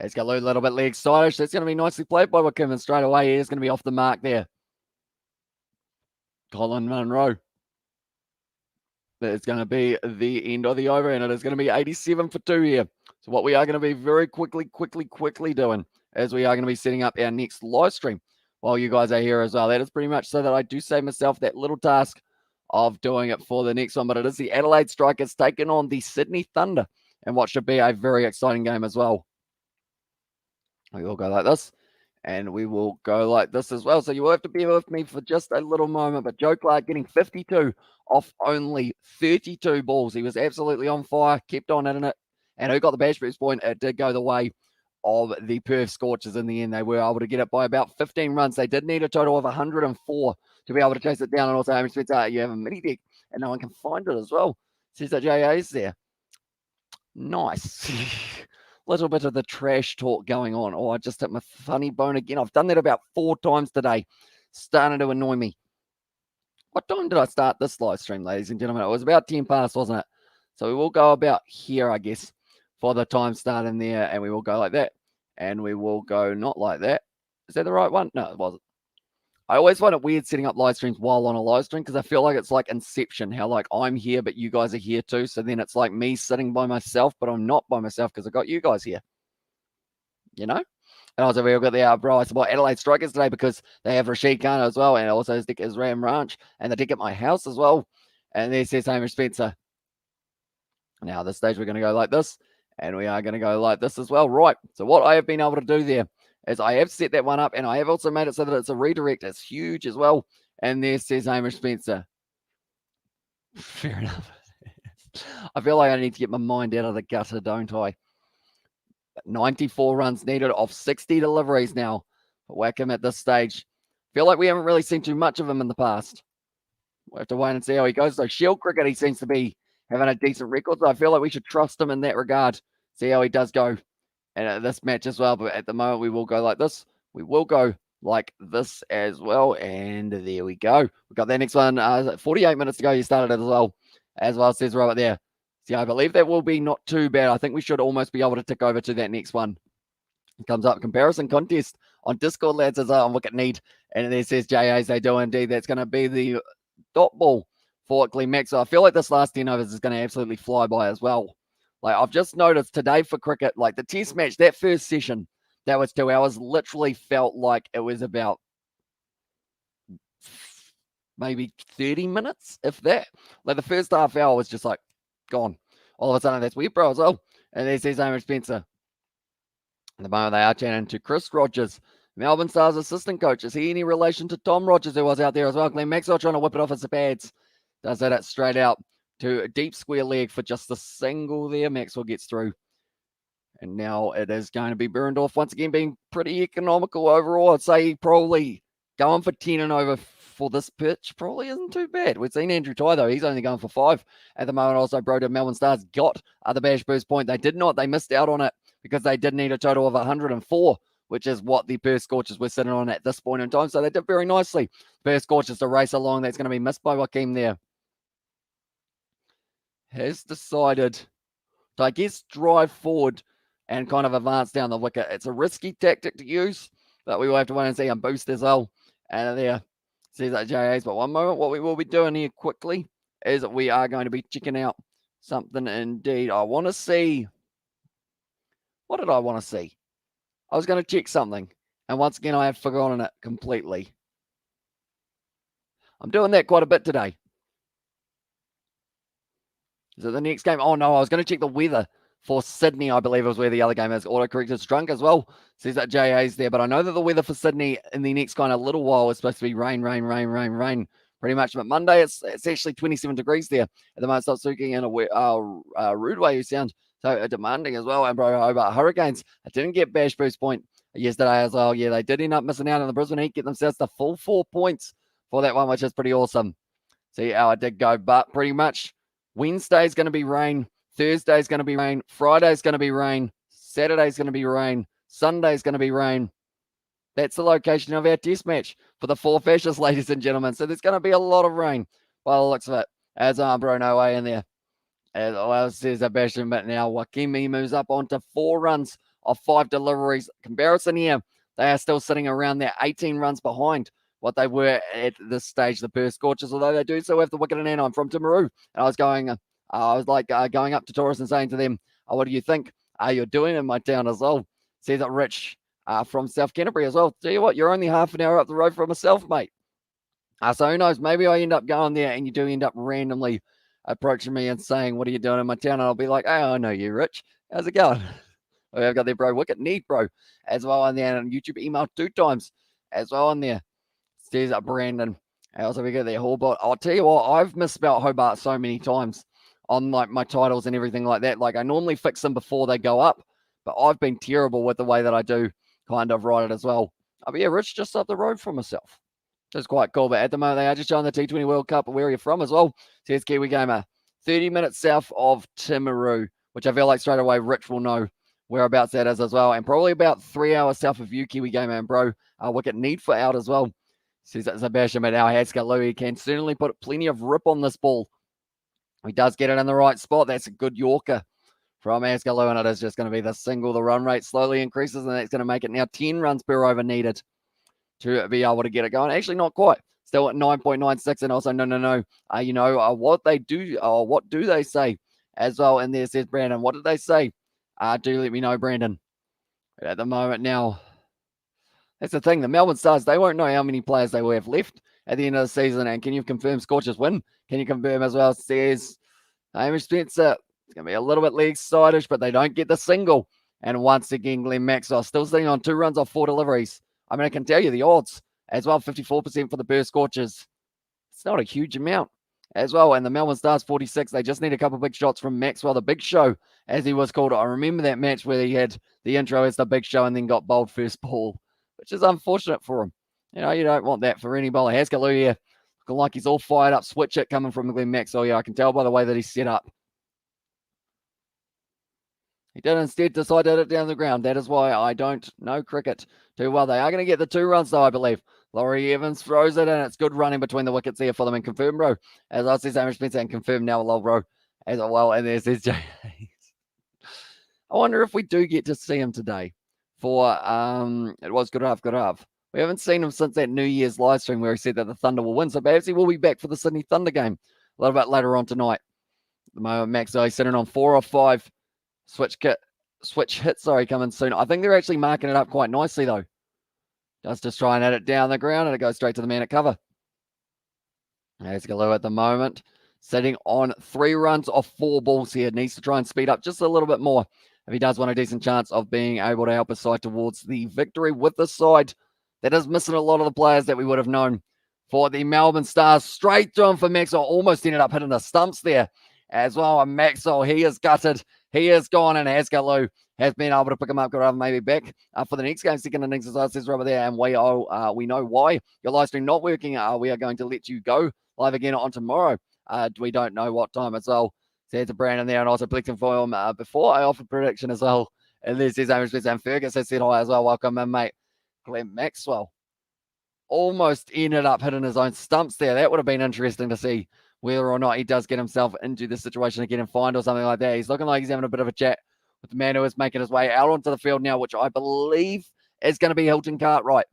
He's got a little bit leg stylish. That's going to be nicely played by Joaquim, and straight away, he is going to be off the mark there. Colin Munro. That's going to be the end of the over, and it is going to be 87 for 2 here. So what we are going to be very quickly doing is we are going to be setting up our next live stream while you guys are here as well. That is pretty much so that I do save myself that little task of doing it for the next one. But it is the Adelaide Strikers taking on the Sydney Thunder, and what should be a very exciting game as well. We will go like this, and we will go like this as well. So you will have to bear with me for just a little moment. But Joe Clark getting 52 off only 32 balls. He was absolutely on fire, kept on hitting it. And who got the bash boost point? It did go the way of the Perth Scorchers in the end. They were able to get it by about 15 runs. They did need a total of 104 to be able to chase it down. And also, Amy Spencer, you have a mini deck, and no one can find it as well. Says that JA's there. Nice. Little bit of the trash talk going on. Oh, I just hit my funny bone again. I've done that about 4 times today. Starting to annoy me. What time did I start this live stream, ladies and gentlemen? It was about 10 past, wasn't it? So we will go about here, I guess, for the time start in there, and we will go like that. And we will go not like that. Is that the right one? No, it wasn't. I always find it weird setting up live streams while on a live stream, because I feel like it's like Inception, how like I'm here, but you guys are here too. So then it's like me sitting by myself, but I'm not by myself because I got you guys here. You know? And also we've got the bro, I support Adelaide Strikers today because they have Rashid Khan as well, and also his deck is Ram Ranch, and the deck at my house as well. And there says Hamish Spencer. Now, at this stage, we're going to go like this, and we are going to go like this as well. Right, so what I have been able to do there is I have set that one up, and I have also made it so that it's a redirect. It's huge as well. And there says Hamish Spencer. Fair enough. I feel like I need to get my mind out of the gutter, don't I? 94 runs needed off 60 deliveries now. Whack him at this stage. Feel like we haven't really seen too much of him in the past. We'll have to wait and see how he goes. So Shield Cricket, he seems to be having a decent record. So I feel like we should trust him in that regard. See how he does go. And this match as well. But at the moment, we will go like this. We will go like this as well. And there we go. We've got that next one. 48 minutes to go. You started it as well. As well, says right there. See, I believe that will be not too bad. I think we should almost be able to tick over to that next one. It comes up comparison contest on Discord, lads, as on Wicket Need. And there says JAs, they do indeed. That's going to be the dot ball for Glenn Maxwell. I feel like this last 10 overs is going to absolutely fly by as well. Like, I've just noticed today for cricket, like the test match, that first session, that was 2 hours, literally felt like it was about maybe 30 minutes, if that. Like the first half hour was just like, gone. All of a sudden, that's weird, bro, as well. And there's his Hamish Spencer. At the moment, they are chatting to Chris Rogers, Melbourne Stars assistant coach. Is he any relation to Tom Rogers, who was out there as well? Glenn Maxwell trying to whip it off his pads. Does that straight out to a deep square leg for just a single there. Maxwell gets through. And now it is going to be Burndorf once again being pretty economical overall. I'd say probably going for 10 and over for this pitch probably isn't too bad. We've seen Andrew Ty, though. He's only going for 5 at the moment. Also, Broder Melbourne Stars got the Bash Boost point. They did not. They missed out on it because they did need a total of 104, which is what the Perth Scorchers were sitting on at this point in time. So they did very nicely. Perth Scorchers to race along. That's going to be missed by Joaquim there. Has decided to, I guess, drive forward and kind of advance down the wicket. It's a risky tactic to use, but we will have to wait and see and boost as well. And there, sees that JAs. But one moment, what we will be doing here quickly is we are going to be checking out something indeed. I want to see. What did I want to see? I was going to check something, and once again, I have forgotten it completely. I'm doing that quite a bit today. Is it the next game? Oh, no, I was going to check the weather for Sydney, I believe it was where the other game is. Autocorrected drunk as well. Says that JA's there, but I know that the weather for Sydney in the next kind of little while is supposed to be rain, pretty much. But Monday, it's actually 27 degrees there. At the moment, it's not in a rude way you sound. So demanding as well. And bro, Hobart Hurricanes, I didn't get Bash Boost point yesterday as well. Yeah, they did end up missing out on the Brisbane Heat, get themselves the full 4 points for that one, which is pretty awesome. See how it did go, but pretty much Wednesday's going to be rain. Thursday's going to be rain. Friday's going to be rain. Saturday's going to be rain. Sunday's going to be rain. That's the location of our test match for the 4 Fascists, ladies and gentlemen. So there's going to be a lot of rain by the looks of it. As bro, no way in there. As well says a Bastion, but now Wakimi moves up onto 4 runs of 5 deliveries. Comparison here, they are still sitting around there, 18 runs behind what they were at this stage, the Perth Scorchers, although they do still have the wicket in hand. I'm from Timaru, and I was going up to tourists and saying to them, what do you think you're doing in my town as well? Says it Rich from South Canterbury as well. Tell you what, you're only half an hour up the road from myself, mate. So who knows, maybe I end up going there and you do end up randomly approaching me and saying, what are you doing in my town? And I'll be like, hey, I know you, Rich. How's it going? I've got there, bro. Wicket need, bro. As well on there. And YouTube email 2 times as well on there. Says up Brandon. And also we got there, Hobart. I'll tell you what, I've misspelled Hobart so many times on like my titles and everything like that. Like I normally fix them before they go up, but I've been terrible with the way that I do kind of write it as well. But yeah, Rich just up the road from myself. It's quite cool. But at the moment, they are just showing the T20 World Cup. Where are you from as well? Says Kiwi Gamer. 30 minutes south of Timaru, which I feel like straight away Rich will know whereabouts that is as well. And probably about 3 hours south of you, Kiwi Gamer. And bro, wicket need for out as well. Says that Sebastian, but now Haskell can certainly put plenty of rip on this ball. He does get it in the right spot. That's a good Yorker from Haskell, and it is just going to be the single. The run rate slowly increases, and that's going to make it now 10 runs per over needed to be able to get it going. Actually, not quite. Still at 9.96, and also no. What do they say as well? And there says Brandon. What did they say? Do let me know, Brandon. At the moment now, that's the thing. The Melbourne Stars, they won't know how many players they will have left at the end of the season. And can you confirm Scorchers win? Can you confirm as well? Says Hamish Spencer. It's going to be a little bit leg side-ish, but they don't get the single. And once again, Glenn Maxwell still sitting on 2 runs off 4 deliveries. I mean, I can tell you the odds as well, 54% for the Perth Scorchers. It's not a huge amount as well. And the Melbourne Stars, 46. They just need a couple of big shots from Maxwell, the Big Show, as he was called. I remember that match where he had the intro as the Big Show and then got bowled first ball, which is unfortunate for him. You know, you don't want that for any bowler. Haskell here, looking like he's all fired up. Switch it coming from Glenn Maxwell. Yeah, I can tell by the way that he's set up. He did instead decide to hit it down the ground. That is why I don't know cricket too well. They are going to get the 2 runs, though, I believe. Laurie Evans throws it, and it's good running between the wickets there for them. And confirm, bro. As I see Hamish Spencer, and confirm now, lol, bro. As well, and there's his J. I wonder if we do get to see him today for, it was good enough. We haven't seen him since that New Year's live stream where he said that the Thunder will win. So perhaps he will be back for the Sydney Thunder game a little bit later on tonight. At the moment, Max is sitting on 4 or 5. Switch hit, coming soon. I think they're actually marking it up quite nicely, though. Just try and hit it down the ground, and it goes straight to the man at cover. There's Galoo at the moment. sitting on 3 runs off 4 balls here. Needs to try and speed up just a little bit more if he does want a decent chance of being able to help his side towards the victory with the side that is missing a lot of the players that we would have known for the Melbourne Stars. Straight to him for Maxwell. Almost ended up hitting the stumps there as well. And Maxwell, he is gutted. He is gone, and Askaloo has been able to pick him up, got maybe back for the next game. Second innings, as I says right there, and we know why. Your live stream not working. We are going to let you go live again on tomorrow. We don't know what time as well. So there's a Brandon there, and also collecting for him before I offer prediction as well. And this is Amos and Fergus has said hi as well. Welcome in, mate. Glenn Maxwell almost ended up hitting his own stumps there. That would have been interesting to see whether or not he does get himself into this situation again and find or something like that. He's looking like he's having a bit of a chat with the man who is making his way out onto the field now, which I believe is going to be Hilton Cartwright.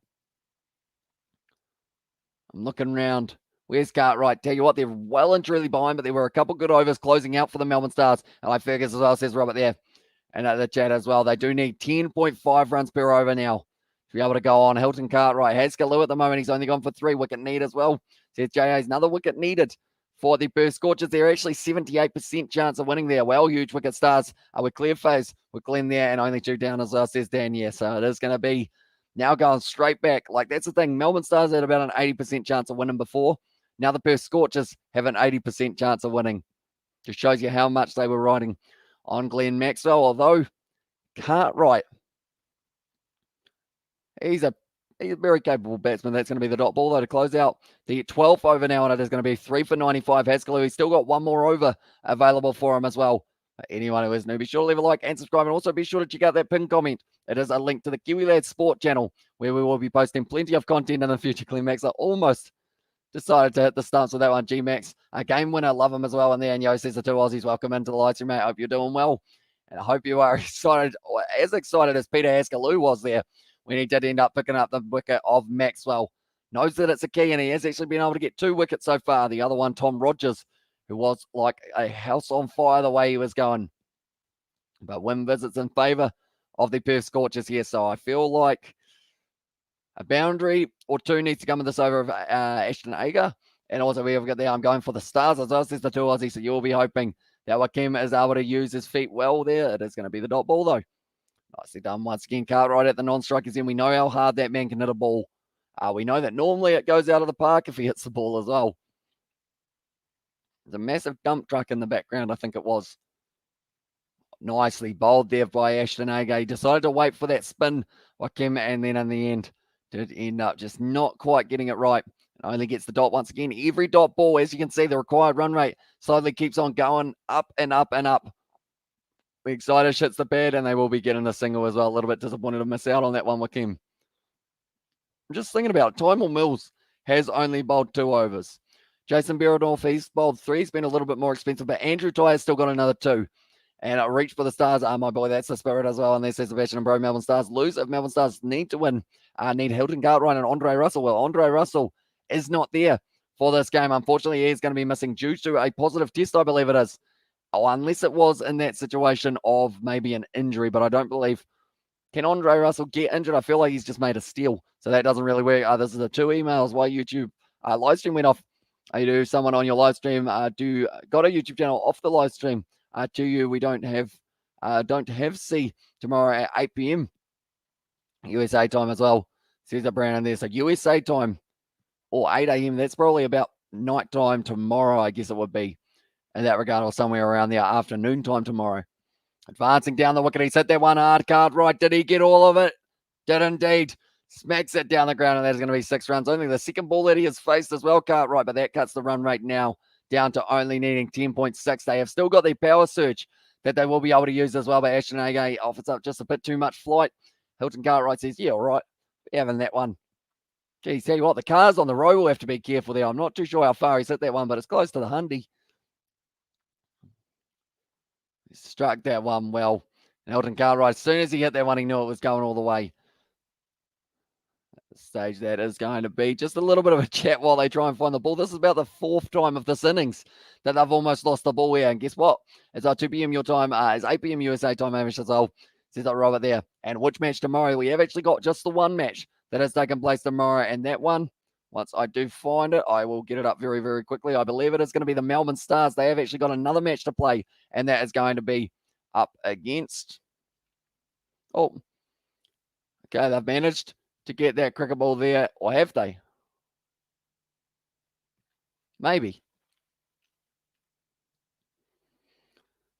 I'm looking around. Where's Cartwright? Tell you what, they're well and truly behind, but there were a couple good overs closing out for the Melbourne Stars. And like Fergus as well, says Robert there. And at the chat as well, they do need 10.5 runs per over now to be able to go on. Hilton Cartwright has Kaloo at the moment. He's only gone for 3 wicket need as well. Says JA's another wicket needed for the Perth Scorchers. They're actually 78% chance of winning there. Well, huge wicket Stars with clear phase with Glenn there and only 2 down as well, says Dan. Yeah, so it is going to be now going straight back. Like, that's the thing. Melbourne Stars had about an 80% chance of winning before. Now the Perth Scorchers have an 80% chance of winning. Just shows you how much they were riding on Glenn Maxwell. Although Cartwright, he's a very capable batsman. That's going to be the dot ball, though, to close out the 12th over now, and it is going to be 3 for 95. Haskaloo, he's still got 1 more over available for him as well. Anyone who is new, be sure to leave a like and subscribe, and also be sure to check out that pinned comment. It is a link to the Kiwi Lads Sport channel, where we will be posting plenty of content in the future. Glenn Maxwell almost decided to hit the stumps with that one. G-Max, a game winner. Love him as well. And there, and Yo says the 2 Aussies. Welcome into the live stream, mate. Hope you're doing well. And I hope you are excited, as excited as Peter Haskaloo was there when he did end up picking up the wicket of Maxwell. Knows that it's a key, and he has actually been able to get 2 wickets so far. The other one, Tom Rogers, who was like a house on fire the way he was going. But win visits in favour of the Perth Scorchers here. So I feel like a boundary or 2 needs to come with this over of Ashton Agar. And also we have got there, I'm going for the Stars as well. Says the 2 Aussies. So you'll be hoping that Wakim is able to use his feet well there. It is going to be the dot ball, though. Nicely done once again. Cartwright at the non-strikers in. We know how hard that man can hit a ball. We know that normally it goes out of the park if he hits the ball as well. There's a massive dump truck in the background, I think it was. Nicely bowled there by Ashton Agar. He decided to wait for that spin, Wakim, and then in the end did end up just not quite getting it right. And only gets the dot once again. Every dot ball, as you can see, the required run rate slowly keeps on going up and up and up. The Exciter hits the pad, and they will be getting a single as well. A little bit disappointed to miss out on that one, Wakim. I'm just thinking about it. Tymel Mills has only bowled 2 overs. Jason Berendorf, he's bowled 3. He's been a little bit more expensive, but Andrew Ty has still got another 2. And a reach for the Stars. My boy, that's the spirit as well. And there says Sebastian and Bro, Melbourne Stars lose. If Melbourne Stars need to win, need Hilton Cartwright and Andre Russell. Well, Andre Russell is not there for this game. Unfortunately, he is going to be missing due to a positive test, I believe it is. Unless it was in that situation of maybe an injury, but I don't believe. Can Andre Russell get injured? I feel like he's just made a steal. So that doesn't really work. This is the 2 emails why YouTube live stream went off. Do someone on your live stream got a YouTube channel off the live stream? To you, we don't have C tomorrow at 8 p.m. USA time as well. Says a Brandon there. So USA time or 8 a.m. That's probably about night time tomorrow, I guess it would be. In that regard, or somewhere around the afternoon time tomorrow. Advancing down the wicket. He's hit that one hard. Cartwright. Did he get all of it? Did indeed. Smacks it down the ground, and that is going to be 6 runs. Only the second ball that he has faced as well, Cartwright, but that cuts the run rate now down to only needing 10.6. They have still got the power surge that they will be able to use as well, but Ashton Agar offers up just a bit too much flight. Hilton Cartwright says, yeah, all right, we're having that one. Geez, tell you what, the cars on the road will have to be careful there. I'm not too sure how far he's hit that one, but it's close to the hundy. He struck that one well. And Hilton Cartwright, as soon as he hit that one, he knew it was going all the way. Stage that is going to be just a little bit of a chat while they try and find the ball. This is about the 4th time of this innings that they've almost lost the ball here. And guess what? It's our 2 p.m. your time. It's 8 p.m. USA time, Amish as well. Says that Robert there. And which match tomorrow? We have actually got just the one match that has taken place tomorrow. And that one Once I do find it, I will get it up very, very quickly. I believe it is going to be the Melbourne Stars. They have actually got another match to play, and that is going to be up against... Oh, okay, they've managed to get that cricket ball there, or have they? Maybe.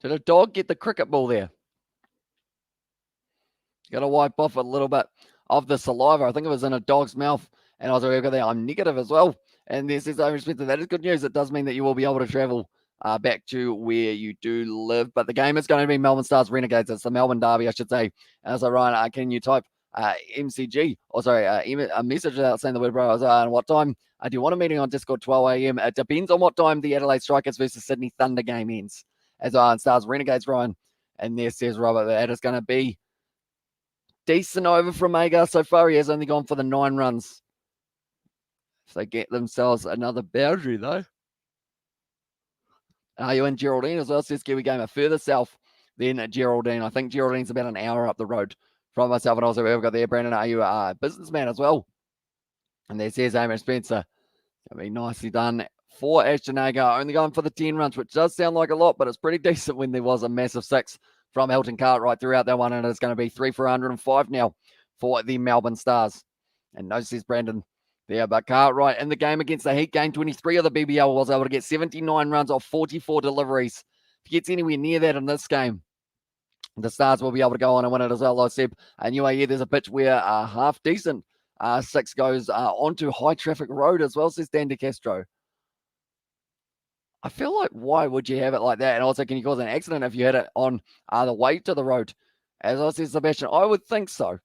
Did a dog get the cricket ball there? Got to wipe off a little bit of the saliva. I think it was in a dog's mouth. And also, I'm negative as well. And this is unrespected. That is good news. It does mean that you will be able to travel back to where you do live. But the game is going to be Melbourne Stars Renegades. It's the Melbourne Derby, I should say. And so, Ryan, can you type MCG? Or sorry, a message without saying the word, bro. And what time do you want a meeting on Discord? 12 a.m. It depends on what time the Adelaide Strikers versus Sydney Thunder game ends. As Stars Renegades, Ryan. And there says Robert that is going to be decent over from Agar so far. He has only gone for the 9 runs. If they get themselves another boundary, though. Are you in Geraldine as well? Says Kiwi Gamer. Further south than Geraldine. I think Geraldine's about an hour up the road from myself. And also, we've got there, Brandon. Are you a businessman as well? And there says Amos Spencer. Going to be nicely done for Ashton Agar. Only going for the 10 runs, which does sound like a lot, but it's pretty decent when there was a massive 6 from Hilton Cartwright throughout that one. And it's going to be 3 for 105 now for the Melbourne Stars. And no, says Brandon. There, but Cartwright in the game against the Heat, game 23 of the BBL, was able to get 79 runs off 44 deliveries. If he gets anywhere near that in this game, the Stars will be able to go on and win it as well. Like I said, and UAE, there's a pitch where a half decent 6 goes onto high traffic road as well, says Dan De Castro. I feel like, why would you have it like that? And also, can you cause an accident if you hit it on the way to the road? As I said, Sebastian, I would think so.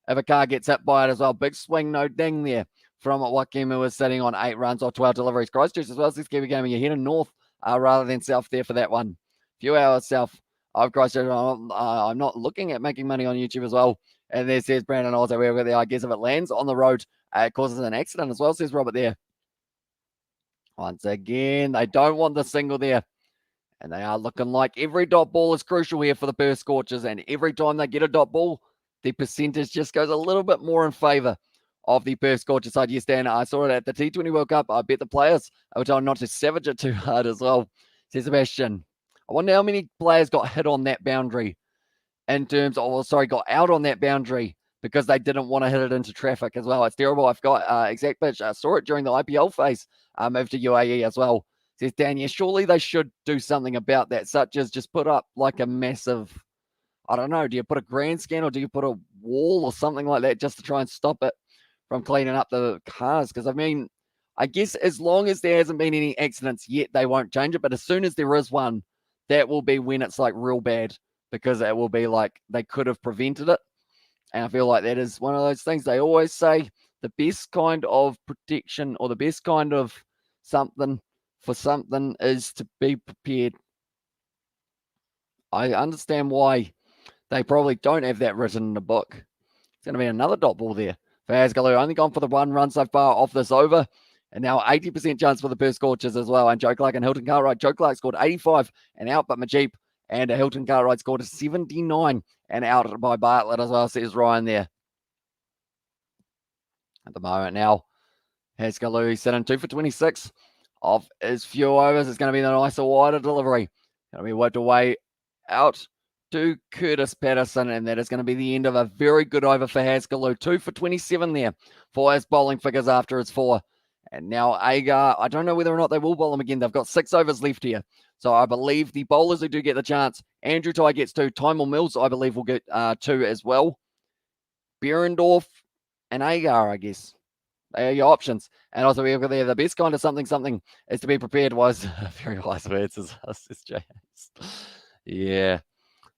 If a car gets hit by it as well. Big swing, no ding there from Wakemu was sitting on 8 runs or 12 deliveries. Christchurch as well as this Kiwi Gamer. You're heading north rather than south there for that one. Few hours south of Christchurch. I'm not looking at making money on YouTube as well. And there says Brandon also, we're there. I guess if it lands on the road, it causes an accident as well, says Robert there. Once again, they don't want the single there. And they are looking like every dot ball is crucial here for the Perth Scorchers. And every time they get a dot ball, the percentage just goes a little bit more in favour of the Perth Scorchers side. Yes, Dan, I saw it at the T20 World Cup. I bet the players were told not to savage it too hard as well, says Sebastian. I wonder how many players got hit on that boundary in terms of, got out on that boundary because they didn't want to hit it into traffic as well. It's terrible. I've got exact pitch. I saw it during the IPL phase, moved to UAE as well. Says Dan, yeah, surely they should do something about that, such as just put up like a massive, I don't know, do you put a grandstand or do you put a wall or something like that just to try and stop it from cleaning up the cars? Because, I mean, I guess as long as there hasn't been any accidents yet, they won't change it. But as soon as there is one, that will be when it's like real bad, because it will be like they could have prevented it. And I feel like that is one of those things they always say, the best kind of protection or the best kind of something for something is to be prepared. I understand why they probably don't have that written in the book. It's going to be another dot ball there. Fazgaloo only gone for the 1 run so far off this over. And now 80% chance for the Perth Scorchers as well. And Joe Clark and Hilton Cartwright. Joe Clark scored 85 and out, but Majip and Hilton Cartwright scored a 79 and out by Bartlett as well, says Ryan there. At the moment now, Fazgaloo, he's sitting 2 for 26 off his few overs. It's going to be the nicer, wider delivery. Going to be whipped away out to Curtis Patterson, and that is going to be the end of a very good over for Fazgaloo. 2 for 27 there for his bowling figures after his 4. And now Agar, I don't know whether or not they will bowl him again. They've got 6 overs left here. So I believe the bowlers who do get the chance, Andrew Ty gets 2. Tymel Mills, I believe, will get 2 as well. Behrendorff and Agar, I guess. They are your options. And also, we've got there, the best kind of something is to be prepared was very wise words, as James. Yeah.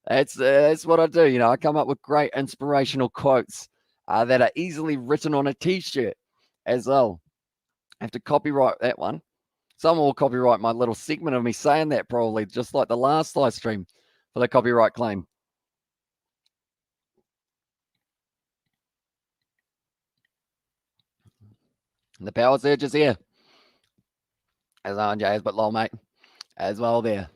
That's what I do. You know, I come up with great inspirational quotes that are easily written on a t-shirt as well. I have to copyright that one. Someone will copyright my little segment of me saying that, probably, just like the last live stream for the copyright claim. And the power surge is here. As RJ is, but lol, mate, as well there.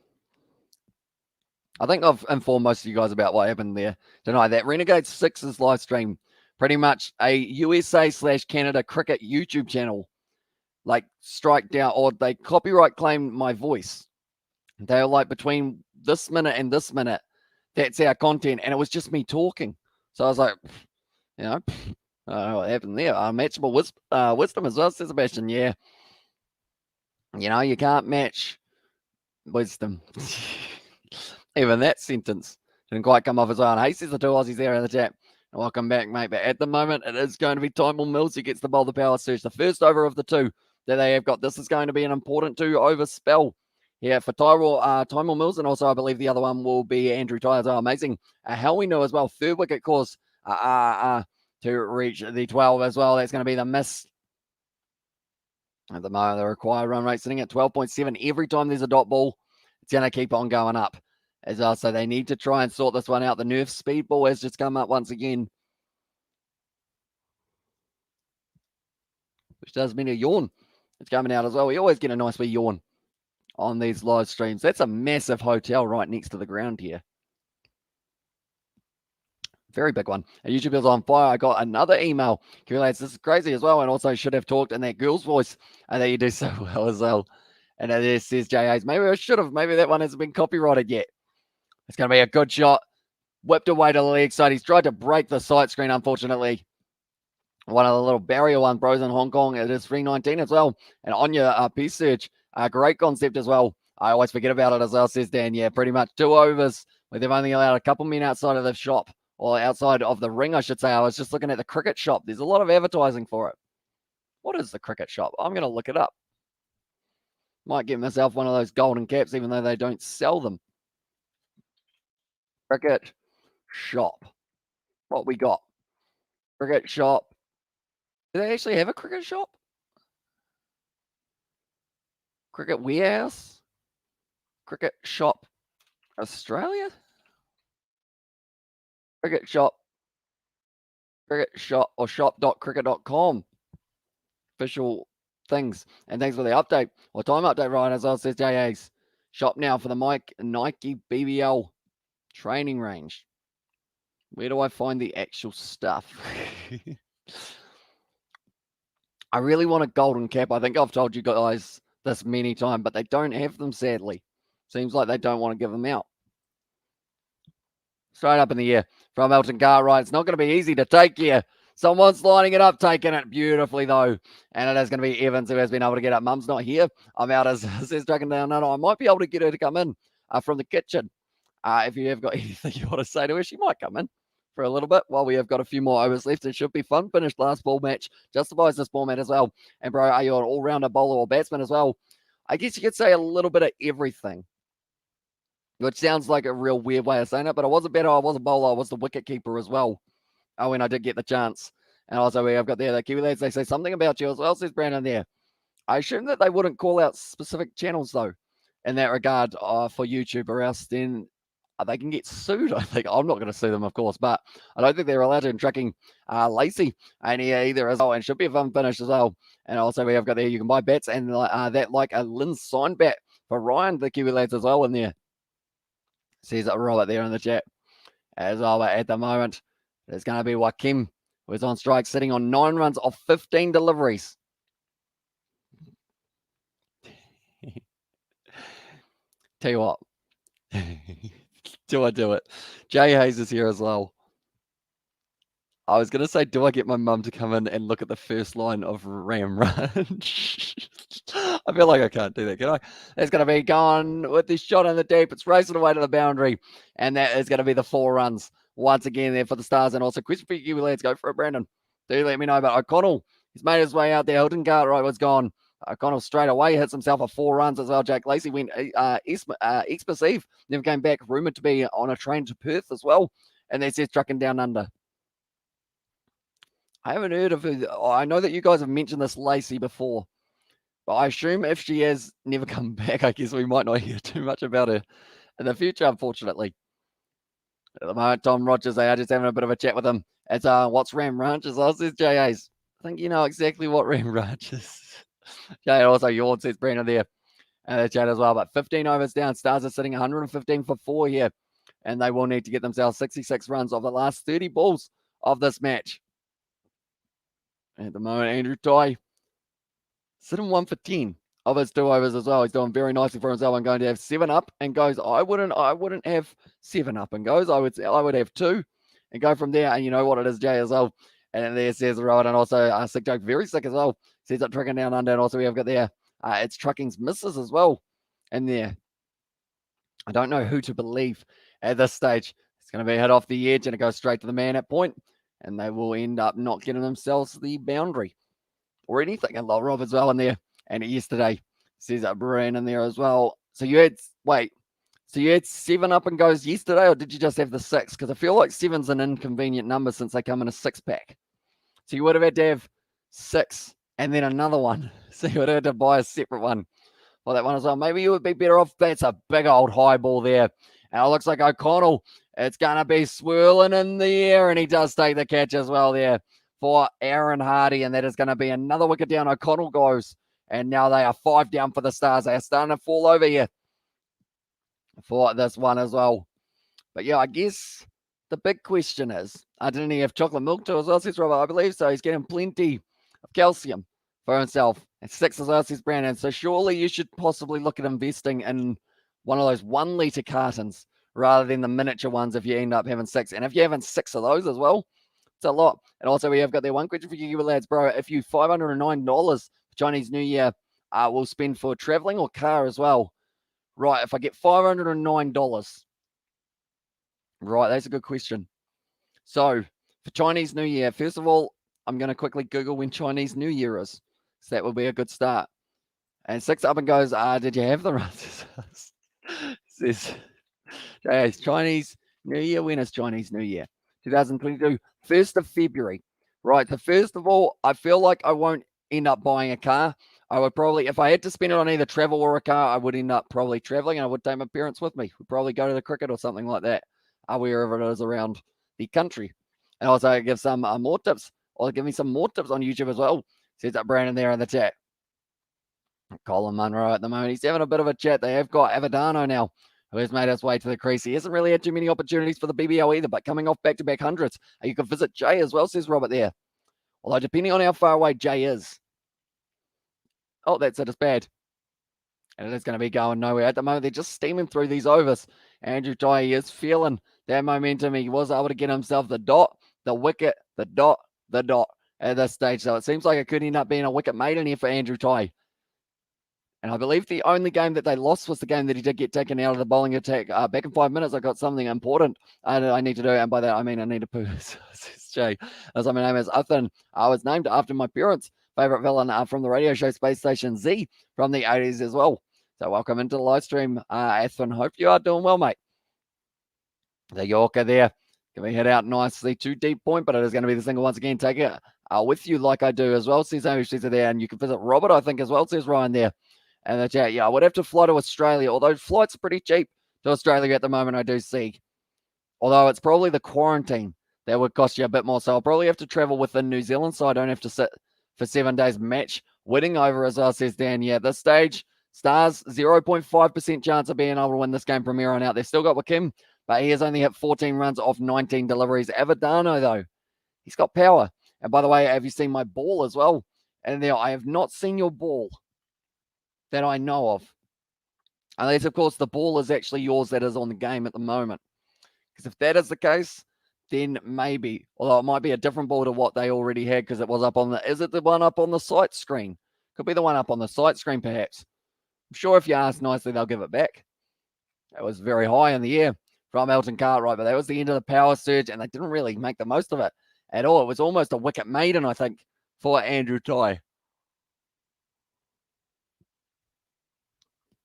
I think I've informed most of you guys about what happened there tonight. That Renegade 6's live stream, pretty much a USA/Canada cricket YouTube channel like strike down, or they copyright claimed my voice. They were like, between this minute and this minute, that's our content, and it was just me talking. So I was like, you know, I don't know what happened there. Matchable wisdom as well, says Sebastian. Yeah, you know, you can't match wisdom. Even that sentence didn't quite come off as well. And hey, says the two Aussies there in the chat. Welcome back, mate. But at the moment, it is going to be Tymel Mills who gets the bowl, the power surge. The first over of the two that they have got. This is going to be an important 2-over spell here for Tymel Mills. And also, I believe the other one will be Andrew Tyers. Oh, amazing. How we know as well. Third wicket course to reach the 12 as well. That's going to be the miss. At the moment, the required run rate sitting at 12.7. Every time there's a dot ball, it's going to keep on going up as well. So they need to try and sort this one out. The Nerf speed ball has just come up once again, which does mean a yawn. It's coming out as well. We always get a nice wee yawn on these live streams. That's a massive hotel right next to the ground here. Very big one. YouTube is on fire. I got another email. Lads, this is crazy as well. And also should have talked in that girl's voice. And that you do so well as well. And it says J.A.'s. Maybe I should have. Maybe that one hasn't been copyrighted yet. It's going to be a good shot. Whipped away to the leg side. He's tried to break the sight screen, unfortunately. One of the little barrier one bros in Hong Kong. It is 319 as well. And on your piece search, great concept as well. I always forget about it as well, says Dan. Yeah, pretty much 2 overs where they've only allowed a couple men outside of the shop, or outside of the ring, I should say. I was just looking at the cricket shop. There's a lot of advertising for it. What is the cricket shop? I'm going to look it up. Might get myself one of those golden caps, even though they don't sell them. Cricket shop. What we got? Cricket shop. Do they actually have a cricket shop? Cricket warehouse? Cricket shop Australia? Cricket shop. Cricket shop or shop.cricket.com. Official things. And thanks for the update or time update, Ryan, as well, says JA's. Shop now for the Nike BBL training range. Where do I find the actual stuff? I really want a golden cap. I think I've told you guys this many times, but they don't have them, sadly. Seems like they don't want to give them out. Straight up in the air from Elton Cartwright. It's not going to be easy to take here. Someone's lining it up, taking it beautifully, though. And it is going to be Evans who has been able to get up. Mum's not here. I'm out as says tracking down. No, I might be able to get her to come in from the kitchen. If you have got anything you want to say to her, she might come in for a little bit while we have got a few more overs left. It should be fun. Finished last ball match. Justifies this format as well. And, bro, are you an all-rounder bowler or batsman as well? I guess you could say a little bit of everything, which sounds like a real weird way of saying it, but I was a batter, I was a bowler, I was the wicket keeper as well. When I did get the chance. And also we have got there the Kiwi lads, they say something about you as well, says Brandon there. I assume that they wouldn't call out specific channels though in that regard for YouTube, or else then they can get sued. I think I'm not going to sue them, of course, but I don't think they're allowed to in tracking Lacey and either as well, and should be a fun finish as well. And also we have got there, you can buy bats and that like a Lynn sign bat for Ryan, the Kiwi lads as well in there. Says Robert there in the chat as well. But at the moment, there's going to be Joaquim, who's on strike, sitting on 9 runs off 15 deliveries. Tell you what, do I do it? Jay Hayes is here as well. I was going to say, do I get my mum to come in and look at the first line of Ram Ranch? I feel like I can't do that, can I? It's going to be gone with this shot in the deep. It's racing away to the boundary. And that is going to be the 4 runs once again there for the Stars. And also, question for you, let's go for it, Brandon. Do let me know about O'Connell. He's made his way out there. Hilton Cartwright was gone. O'Connell straight away hits himself for 4 runs as well. Jake Lacey went Xmas Eve. Never came back. Rumoured to be on a train to Perth as well. And that's it, trucking down under. I haven't heard of her. I know that you guys have mentioned this Lacey before, but I assume if she has never come back, I guess we might not hear too much about her in the future, unfortunately. At the moment, Tom Rogers, they are just having a bit of a chat with him. It's what's Ram Ranch as well, says JA's. I think you know exactly what Ram Ranch is. Jay also yawned, says Brandon there. And the chat as well. But 15 overs down. Stars are sitting 115 for 4 here. And they will need to get themselves 66 runs of the last 30 balls of this match. At the moment, Andrew Ty sitting 1 for 10 of his 2 overs as well. He's doing very nicely for himself. I'm going to have 7 up and goes. I wouldn't have 7 up and goes. I would have 2 and go from there. And you know what it is, Jay, as well. And there says right, and also sick joke, very sick as well. Says it tricking down under, and also we have got there. It's Trucking's misses as well in there. I don't know who to believe at this stage. It's going to be hit off the edge and it goes straight to the man at point, and they will end up not getting themselves the boundary or anything. And Rob as well in there. And yesterday says Brian in there as well. So you had 7 up and goes yesterday, or did you just have the 6? Because I feel like 7's an inconvenient number since they come in a 6-pack. So you would have had to have 6 and then another one. So you would have had to buy a separate one for that one as well. Maybe you would be better off. That's a big old high ball there. And it looks like O'Connell, it's going to be swirling in the air, and he does take the catch as well there for Aaron Hardy, and that is going to be another wicket down. O'Connell goes, and now they are 5 down for the Stars. They are starting to fall over here for this one as well. But yeah, I guess the big question is, didn't he have chocolate milk too as well, says Robert? I believe so. He's getting plenty of calcium for himself. And 6 as well, says Brandon. So surely you should possibly look at investing in one of those 1 litre cartons rather than the miniature ones if you end up having 6. And if you're having 6 of those as well, it's a lot. And also we have got there one question for you lads, bro. If you $509 for Chinese New Year will spend for traveling or car as well. Right, if I get $509. Right, that's a good question. So for Chinese New Year, first of all, I'm going to quickly Google when Chinese New Year is. So that will be a good start. And 6 up and goes, did you have the runs? Says, it's Chinese New Year. When is Chinese New Year? 2022, 1st of February. Right, so first of all, I feel like I won't end up buying a car. I would probably, if I had to spend it on either travel or a car, I would end up probably traveling, and I would take my parents with me. We'd probably go to the cricket or something like that, wherever it is around the country. And also give some more tips, or give me some more tips on YouTube as well. Says that Brandon there in the chat. Colin Munro at the moment, he's having a bit of a chat. They have got Avadano now, who has made his way to the crease. He hasn't really had too many opportunities for the BBL either, but coming off back-to-back hundreds. You can visit Jay as well, says Robert there. Although depending on how far away Jay is. Oh, that's it. It's bad. And it is going to be going nowhere. At the moment, they're just steaming through these overs. Andrew Ty is feeling that momentum. He was able to get himself the dot, the wicket, the dot at this stage. So it seems like it could end up being a wicket maiden here for Andrew Ty. And I believe the only game that they lost was the game that he did get taken out of the bowling attack. Back in 5 minutes, I got something important I need to do. And by that, I mean I need to poo. Jay, as my name is Athan. I was named after my parents' favorite villain from the radio show Space Station Z from the 80s as well. So welcome into the live stream, Athan. Hope you are doing well, mate. The Yorker there can be hit out nicely. Too deep point, but it is going to be the single once again. Take it with you like I do as well. Says Amy, she's there. And you can visit Robert, I think, as well, says Ryan there. And the chat, yeah, I would have to fly to Australia, although flights are pretty cheap to Australia at the moment, I do see. Although it's probably the quarantine that would cost you a bit more. So I'll probably have to travel within New Zealand so I don't have to sit for 7 days match winning over as well, says Dan. Yeah, at this stage, Stars, 0.5% chance of being able to win this game from here on out. They've still got Wakim, but he has only hit 14 runs off 19 deliveries. Avadano, though, he's got power. And by the way, have you seen my ball as well? And there, I have not seen your ball that I know of. Unless, of course, the ball is actually yours that is on the game at the moment. Because if that is the case, then maybe, although it might be a different ball to what they already had because it was up on the, is it the one up on the sight screen? Could be the one up on the sight screen, perhaps. I'm sure if you ask nicely, they'll give it back. It was very high in the air from Elton Cartwright, but that was the end of the power surge, and they didn't really make the most of it at all. It was almost a wicket maiden, I think, for Andrew Ty.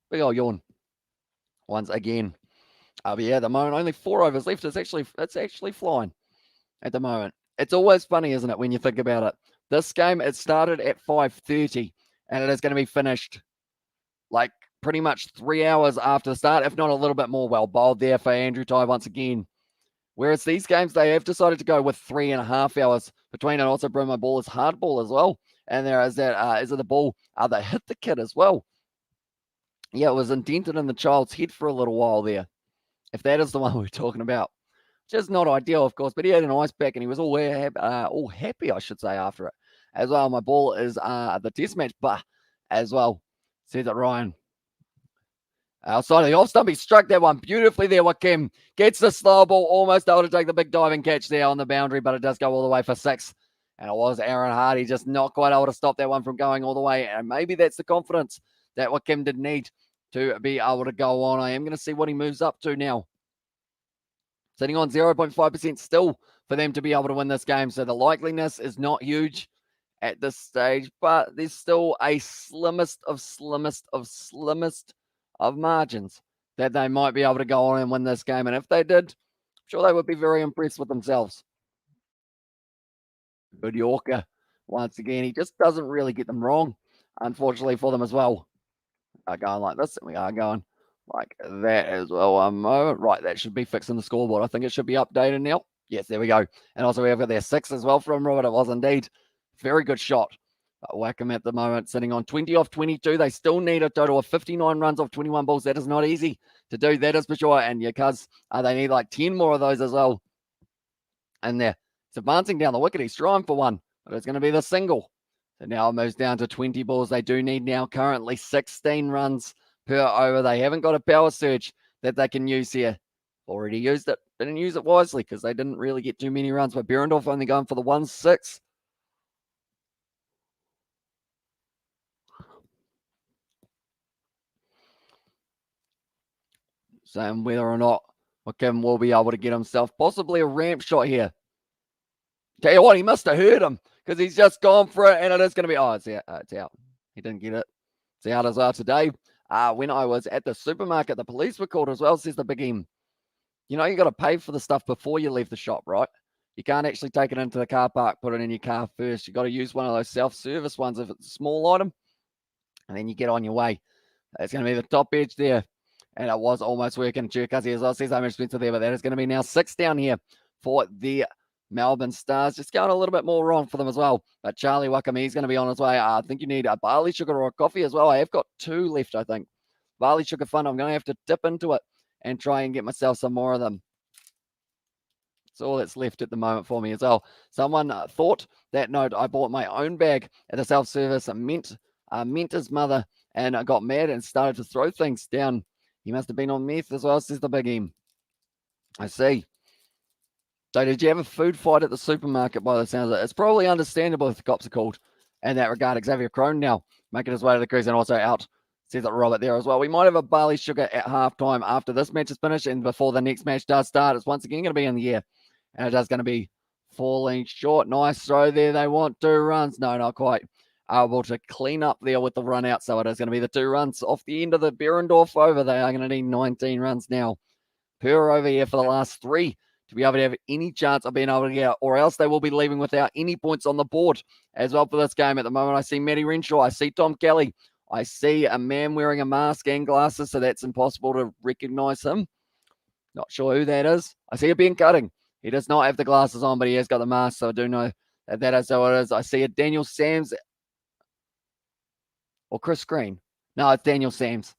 Big old yawn. Once again. But yeah, at the moment, only 4 overs left. It's actually flying at the moment. It's always funny, isn't it, when you think about it? This game, it started at 5:30, and it is going to be finished like pretty much 3 hours after the start, if not a little bit more. Well bowled there for Andrew Ty once again. Whereas these games, they have decided to go with 3.5 hours between, and also Bruno ball is hard ball as well. And there is that, is it the ball? They hit the kid as well. Yeah, it was indented in the child's head for a little while there. If that is the one we're talking about. Which is not ideal, of course, but he had an ice pack and he was all happy, I should say, after it. As well, my ball is the test match, but as well. Says it Ryan. Outside of the off stump, he struck that one beautifully there. Wakim gets the slow ball, almost able to take the big diving catch there on the boundary, but it does go all the way for 6. And it was Aaron Hardy just not quite able to stop that one from going all the way. And maybe that's the confidence that Wakim did need to be able to go on. I am going to see what he moves up to now. Sitting on 0.5% still for them to be able to win this game. So the likeliness is not huge at this stage, but there's still a slimmest of margins that they might be able to go on and win this game. And if they did, I'm sure they would be very impressed with themselves. Good Yorker. Once again, he just doesn't really get them wrong, unfortunately for them as well. Going like this, and we are going like that as well. One moment. Right, that should be fixing the scoreboard. I think it should be updated now. Yes, there we go. And also we have got their 6 as well from Robert. It was indeed. Very good shot. Wackham at the moment sitting on 20 off 22. They still need a total of 59 runs off 21 balls. That is not easy to do. That is for sure. And because they need like 10 more of those as well. And there, it's advancing down the wicket. He's trying for one, but it's going to be the single. So now it moves down to 20 balls. They do need now currently 16 runs per over. They haven't got a power surge that they can use here. Already used it. Didn't use it wisely because they didn't really get too many runs. But Behrendorff only going for the 1-6. Saying whether or not Kevin will be able to get himself possibly a ramp shot here. Tell you what, he must have heard him because he's just gone for it, and it is going to be, it's out. It's out. He didn't get it. It's out as well today. When I was at the supermarket, the police were called as well, says the Big M. You know, you got to pay for the stuff before you leave the shop, right? You can't actually take it into the car park, put it in your car first. You got to use one of those self-service ones if it's a small item, and then you get on your way. It's going to be the top edge there. And it was almost working. Cherkassi as well says I'm expensive there, but that is going to be now 6 down here for the Melbourne Stars. Just going a little bit more wrong for them as well. But Charlie Wackham, he's going to be on his way. I think you need a barley sugar or a coffee as well. I have got 2 left, I think. Barley sugar fun. I'm going to have to dip into it and try and get myself some more of them. That's all that's left at the moment for me as well. Someone thought that note I bought my own bag at the self-service meant his mother and I got mad and started to throw things down. He must have been on meth as well, says the Big M. I see. So did you have a food fight at the supermarket by the sounds of it? It's probably understandable if the cops are called in that regard. Xavier Crone now making his way to the crease and also out. Says it Robert there as well. We might have a barley sugar at halftime after this match is finished and before the next match does start. It's once again going to be in the air. And it is going to be falling short. Nice throw there. They want 2 runs. No, not quite. Able to clean up there with the run out. So it is going to be the 2 runs off the end of the Behrendorff over. They are going to need 19 runs now per over here for the last 3 to be able to have any chance of being able to get out, or else they will be leaving without any points on the board as well for this game. At the moment, I see Matty Renshaw. I see Tom Kelly. I see a man wearing a mask and glasses, so that's impossible to recognize him. Not sure who that is. I see a Ben Cutting. He does not have the glasses on, but he has got the mask, so I do know that is how it is. I see a Daniel Sams or Chris Green. No, it's Daniel Sams.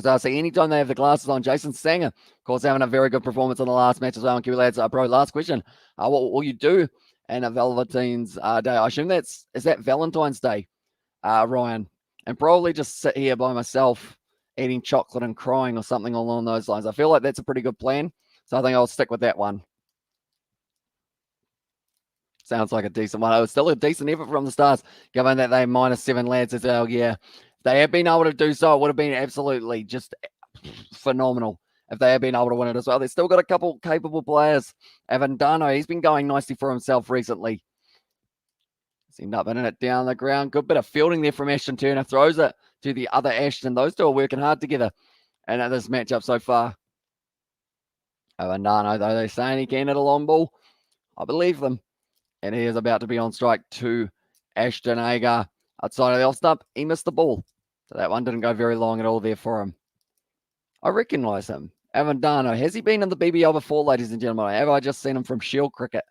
So I see anytime they have the glasses on, Jason Sanger, of course, having a very good performance in the last match as well. And Kiwi lads, bro, last question. What will you do in a Velveteen's day? I assume is that Valentine's Day, Ryan? And probably just sit here by myself eating chocolate and crying or something along those lines. I feel like that's a pretty good plan. So I think I'll stick with that one. Sounds like a decent one. It was still a decent effort from the Stars, given that they -7 lads as well. Yeah, if they had been able to do so, it would have been absolutely just phenomenal if they had been able to win it as well. They've still got a couple capable players. Evan Dano, he's been going nicely for himself recently. He's up in it down the ground. Good bit of fielding there from Ashton Turner. Throws it to the other Ashton. Those two are working hard together in this matchup so far. Evan Dano, though, they're saying he can hit a long ball. I believe them. And he is about to be on strike to Ashton Agar. Outside of the off stump, he missed the ball. So that one didn't go very long at all there for him. I recognise him. Evan Dano. Has he been in the BBL before, ladies and gentlemen? Have I just seen him from Shield Cricket?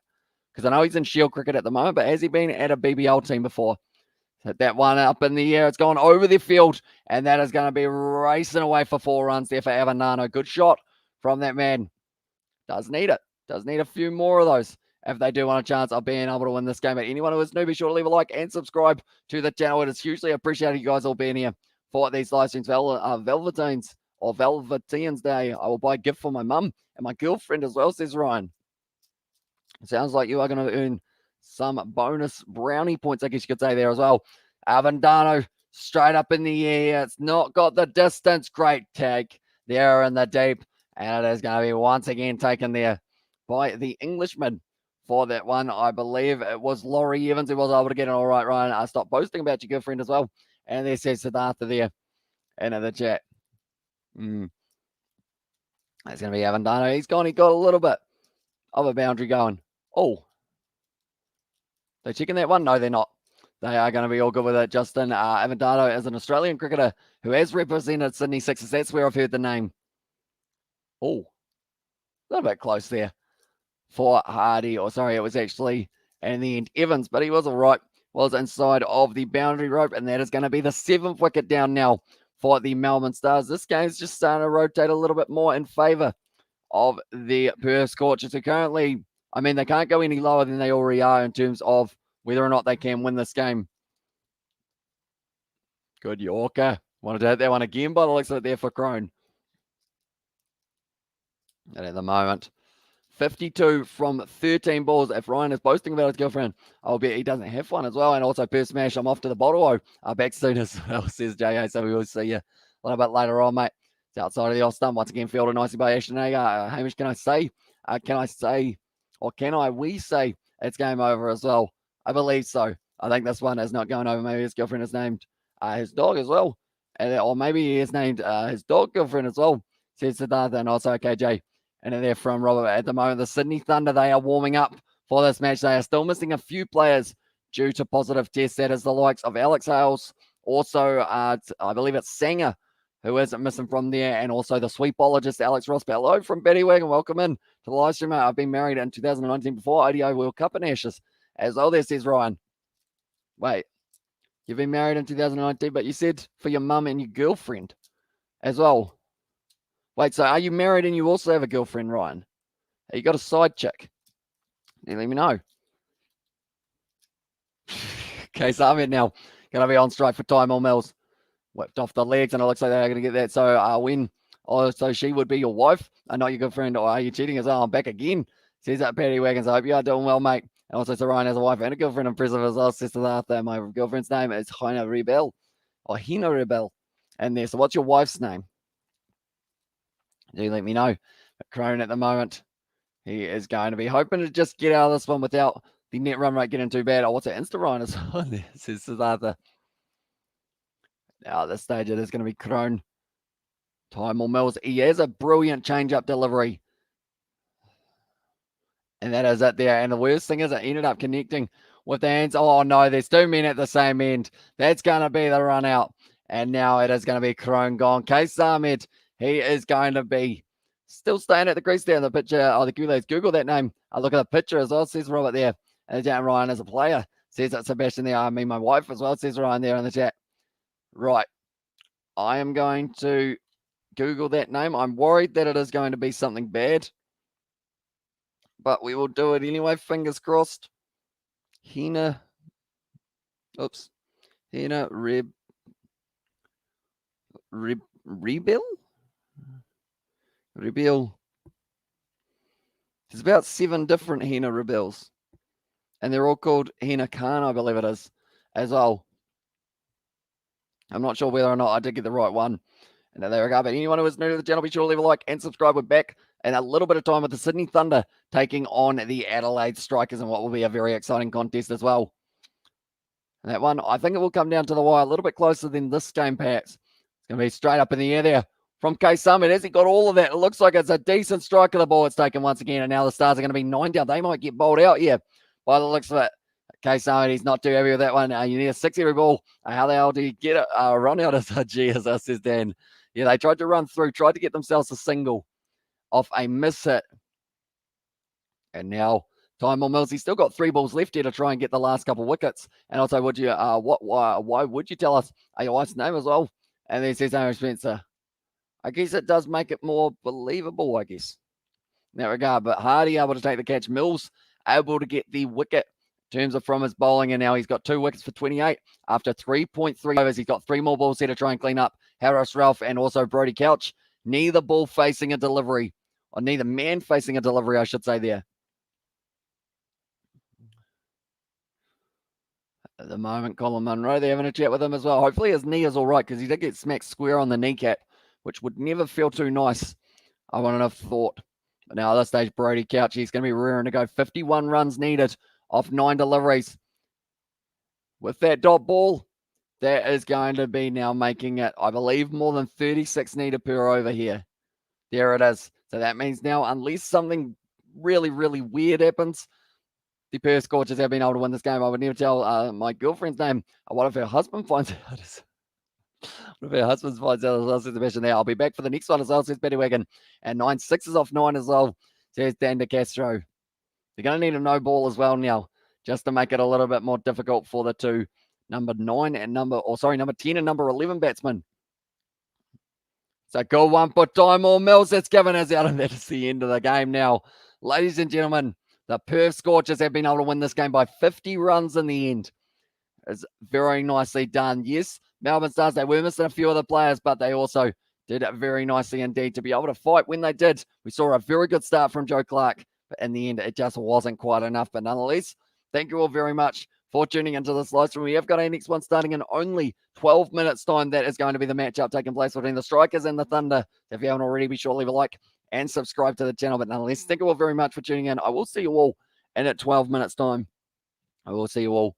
Because I know he's in Shield Cricket at the moment, but has he been at a BBL team before? Hit that one up in the air. It's gone over the field, and that is going to be racing away for 4 runs there for Evan Dano. Good shot from that man. Does need it. Does need a few more of those. if they do want a chance of being able to win this game. But anyone who is new, be sure to leave a like and subscribe to the channel. It is hugely appreciated you guys all being here for these live streams. Velveteens or Velveteens Day. I will buy a gift for my mum and my girlfriend as well, says Ryan. Sounds like you are going to earn some bonus brownie points, I guess you could say there as well. Avendano straight up in the air. It's not got the distance. Great tag there in the deep. And it is going to be once again taken there by the Englishman for that one. I believe it was Laurie Evans who was able to get it all right, Ryan. I stopped posting about your girlfriend as well. And there says Siddhartha there into the chat. That's going to be Avendano. He's gone. He got a little bit of a boundary going. Oh, they're checking that one? No, they're not. They are going to be all good with it. Justin Avendano is an Australian cricketer who has represented Sydney Sixers. That's where I've heard the name. Oh, a little bit close there for Hardy. Or sorry, it was actually in the end Evans, but he was all right. Was inside of the boundary rope, and that is going to be the 7th wicket down now for the Melbourne Stars. This game's just starting to rotate a little bit more in favour of the Perth Scorchers, who currently, I mean, they can't go any lower than they already are in terms of whether or not they can win this game. Good Yorker. Wanted to hit that one again by the looks of it there for Crone. And at the moment, 52 from 13 balls. If Ryan is boasting about his girlfriend, I'll bet he doesn't have one as well. And also, Perth Smash, I'm off to the bottle. Back soon as well, says J.A. So we will see you a little bit later on, mate. It's outside of the off stump. Once again, fielded nicely by Ashton Agar. Hamish, can I say, we say it's game over as well? I believe so. I think this one is not going over. Maybe his girlfriend is named his dog as well. Or maybe he has named his dog girlfriend as well, says Siddhartha. And also KJ. And there from Robert. At the moment, the Sydney Thunder, they are warming up for this match. They are still missing a few players due to positive tests. That is the likes of Alex Hales. Also, I believe it's Sanger, who isn't missing from there. And also the sweepologist, Alex Ross. Hello from Betty Wagon. Welcome in to the live stream. I've been married in 2019 before ODI World Cup in Ashes. As well, there says Ryan. Wait, you've been married in 2019, but you said for your mum and your girlfriend as well. Wait, so are you married and you also have a girlfriend, Ryan? Have you got a side chick? You let me know. Okay, so I'm in now. Going to be on strike for Time on Mills. Whipped off the legs, and it looks like they're going to get that. So when, so she would be your wife, and not your girlfriend, or are you cheating as well? I'm back again. Says that Paddy Wagons. I hope you are doing well, mate. And also, so Ryan has a wife and a girlfriend. Impressive as well. Sister after my girlfriend's name is Hina Rebel, or Hina Rebel. And there. So what's your wife's name? Do let me know. But Crone at the moment, he is going to be hoping to just get out of this one without the net run rate getting too bad. Oh, what's it? Insta Ryan is on there, says Siddhartha. Now at this stage, it is going to be Crone. Time or Mills. He has a brilliant change-up delivery. And that is it there. And the worst thing is it ended up connecting with the hands. Oh, no, there's 2 men at the same end. That's going to be the run out. And now it is going to be Crone gone. Case Ahmed. He is going to be still staying at the crease there in the picture. Oh, the Goulet's Google that name. I look at the picture as well, says Robert there. And Jan Ryan as a player. Says that Sebastian there. I mean, my wife as well, says Ryan there in the chat. Right. I am going to Google that name. I'm worried that it is going to be something bad. But we will do it anyway. Fingers crossed. Hina. Oops. Hina Rebel? Rebel. There's about 7 different Hina Rebels. And they're all called Hina Khan, I believe it is, as well. I'm not sure whether or not I did get the right one. And there we go. But anyone who is new to the channel, be sure to leave a like and subscribe. We're back in a little bit of time with the Sydney Thunder taking on the Adelaide Strikers in what will be a very exciting contest as well. And that one, I think it will come down to the wire a little bit closer than this game, perhaps. It's going to be straight up in the air there from K Summit. Has he got all of that? It looks like it's a decent strike of the ball it's taken once again. And now the Stars are going to be 9 down. They might get bowled out here by the looks of it. K Summit, he's not too happy with that one. You need a 6 every ball. How the hell do you get it? Run out as a G, as us, says Dan. Yeah, they tried to run through, tried to get themselves a single off a miss hit. And now Time on Mills, he's still got 3 balls left here to try and get the last couple wickets. And also, would you, why would you tell us your wife's name as well? And then says Aaron Spencer. I guess it does make it more believable, I guess, in that regard. But Hardy able to take the catch. Mills able to get the wicket in terms of from his bowling, and now he's got 2 wickets for 28 after 3.3 overs. He's got 3 more balls here to try and clean up Harris Ralph and also Brody Couch. Neither ball facing a delivery, or neither man facing a delivery, I should say there. At the moment, Colin Munro, they're having a chat with him as well. Hopefully his knee is all right, because he did get smacked square on the kneecap, which would never feel too nice, I wouldn't have thought. But now at this stage, Brody Couch, he's going to be rearing to go. 51 runs needed off 9 deliveries. With that dot ball, that is going to be now making it, I believe, more than 36 needed per over here. There it is. So that means now, unless something really, really weird happens, the Perth Scorchers have been able to win this game. I would never tell my girlfriend's name. What if her husband finds out? What if her husband finds out as well? Says Sebastian there. I'll be back for the next one as well, says Betty Wagon. And 9 sixes off 9 as well, says Dan De Castro. They're going to need a no ball as well now, just to make it a little bit more difficult for the two number 10 and number 11 batsmen. So good one for Tymor Mills. That's given us out, and that is the end of the game now. Ladies and gentlemen, the Perth Scorchers have been able to win this game by 50 runs in the end. It's very nicely done. Yes, Melbourne Stars, they were missing a few of the players, but they also did it very nicely indeed to be able to fight when they did. We saw a very good start from Joe Clark, but in the end, it just wasn't quite enough. But nonetheless, thank you all very much for tuning into this live stream. We have got our next one starting in only 12 minutes' time. That is going to be the matchup taking place between the Strikers and the Thunder. If you haven't already, be sure to leave a like and subscribe to the channel. But nonetheless, thank you all very much for tuning in. I will see you all in at 12 minutes' time. I will see you all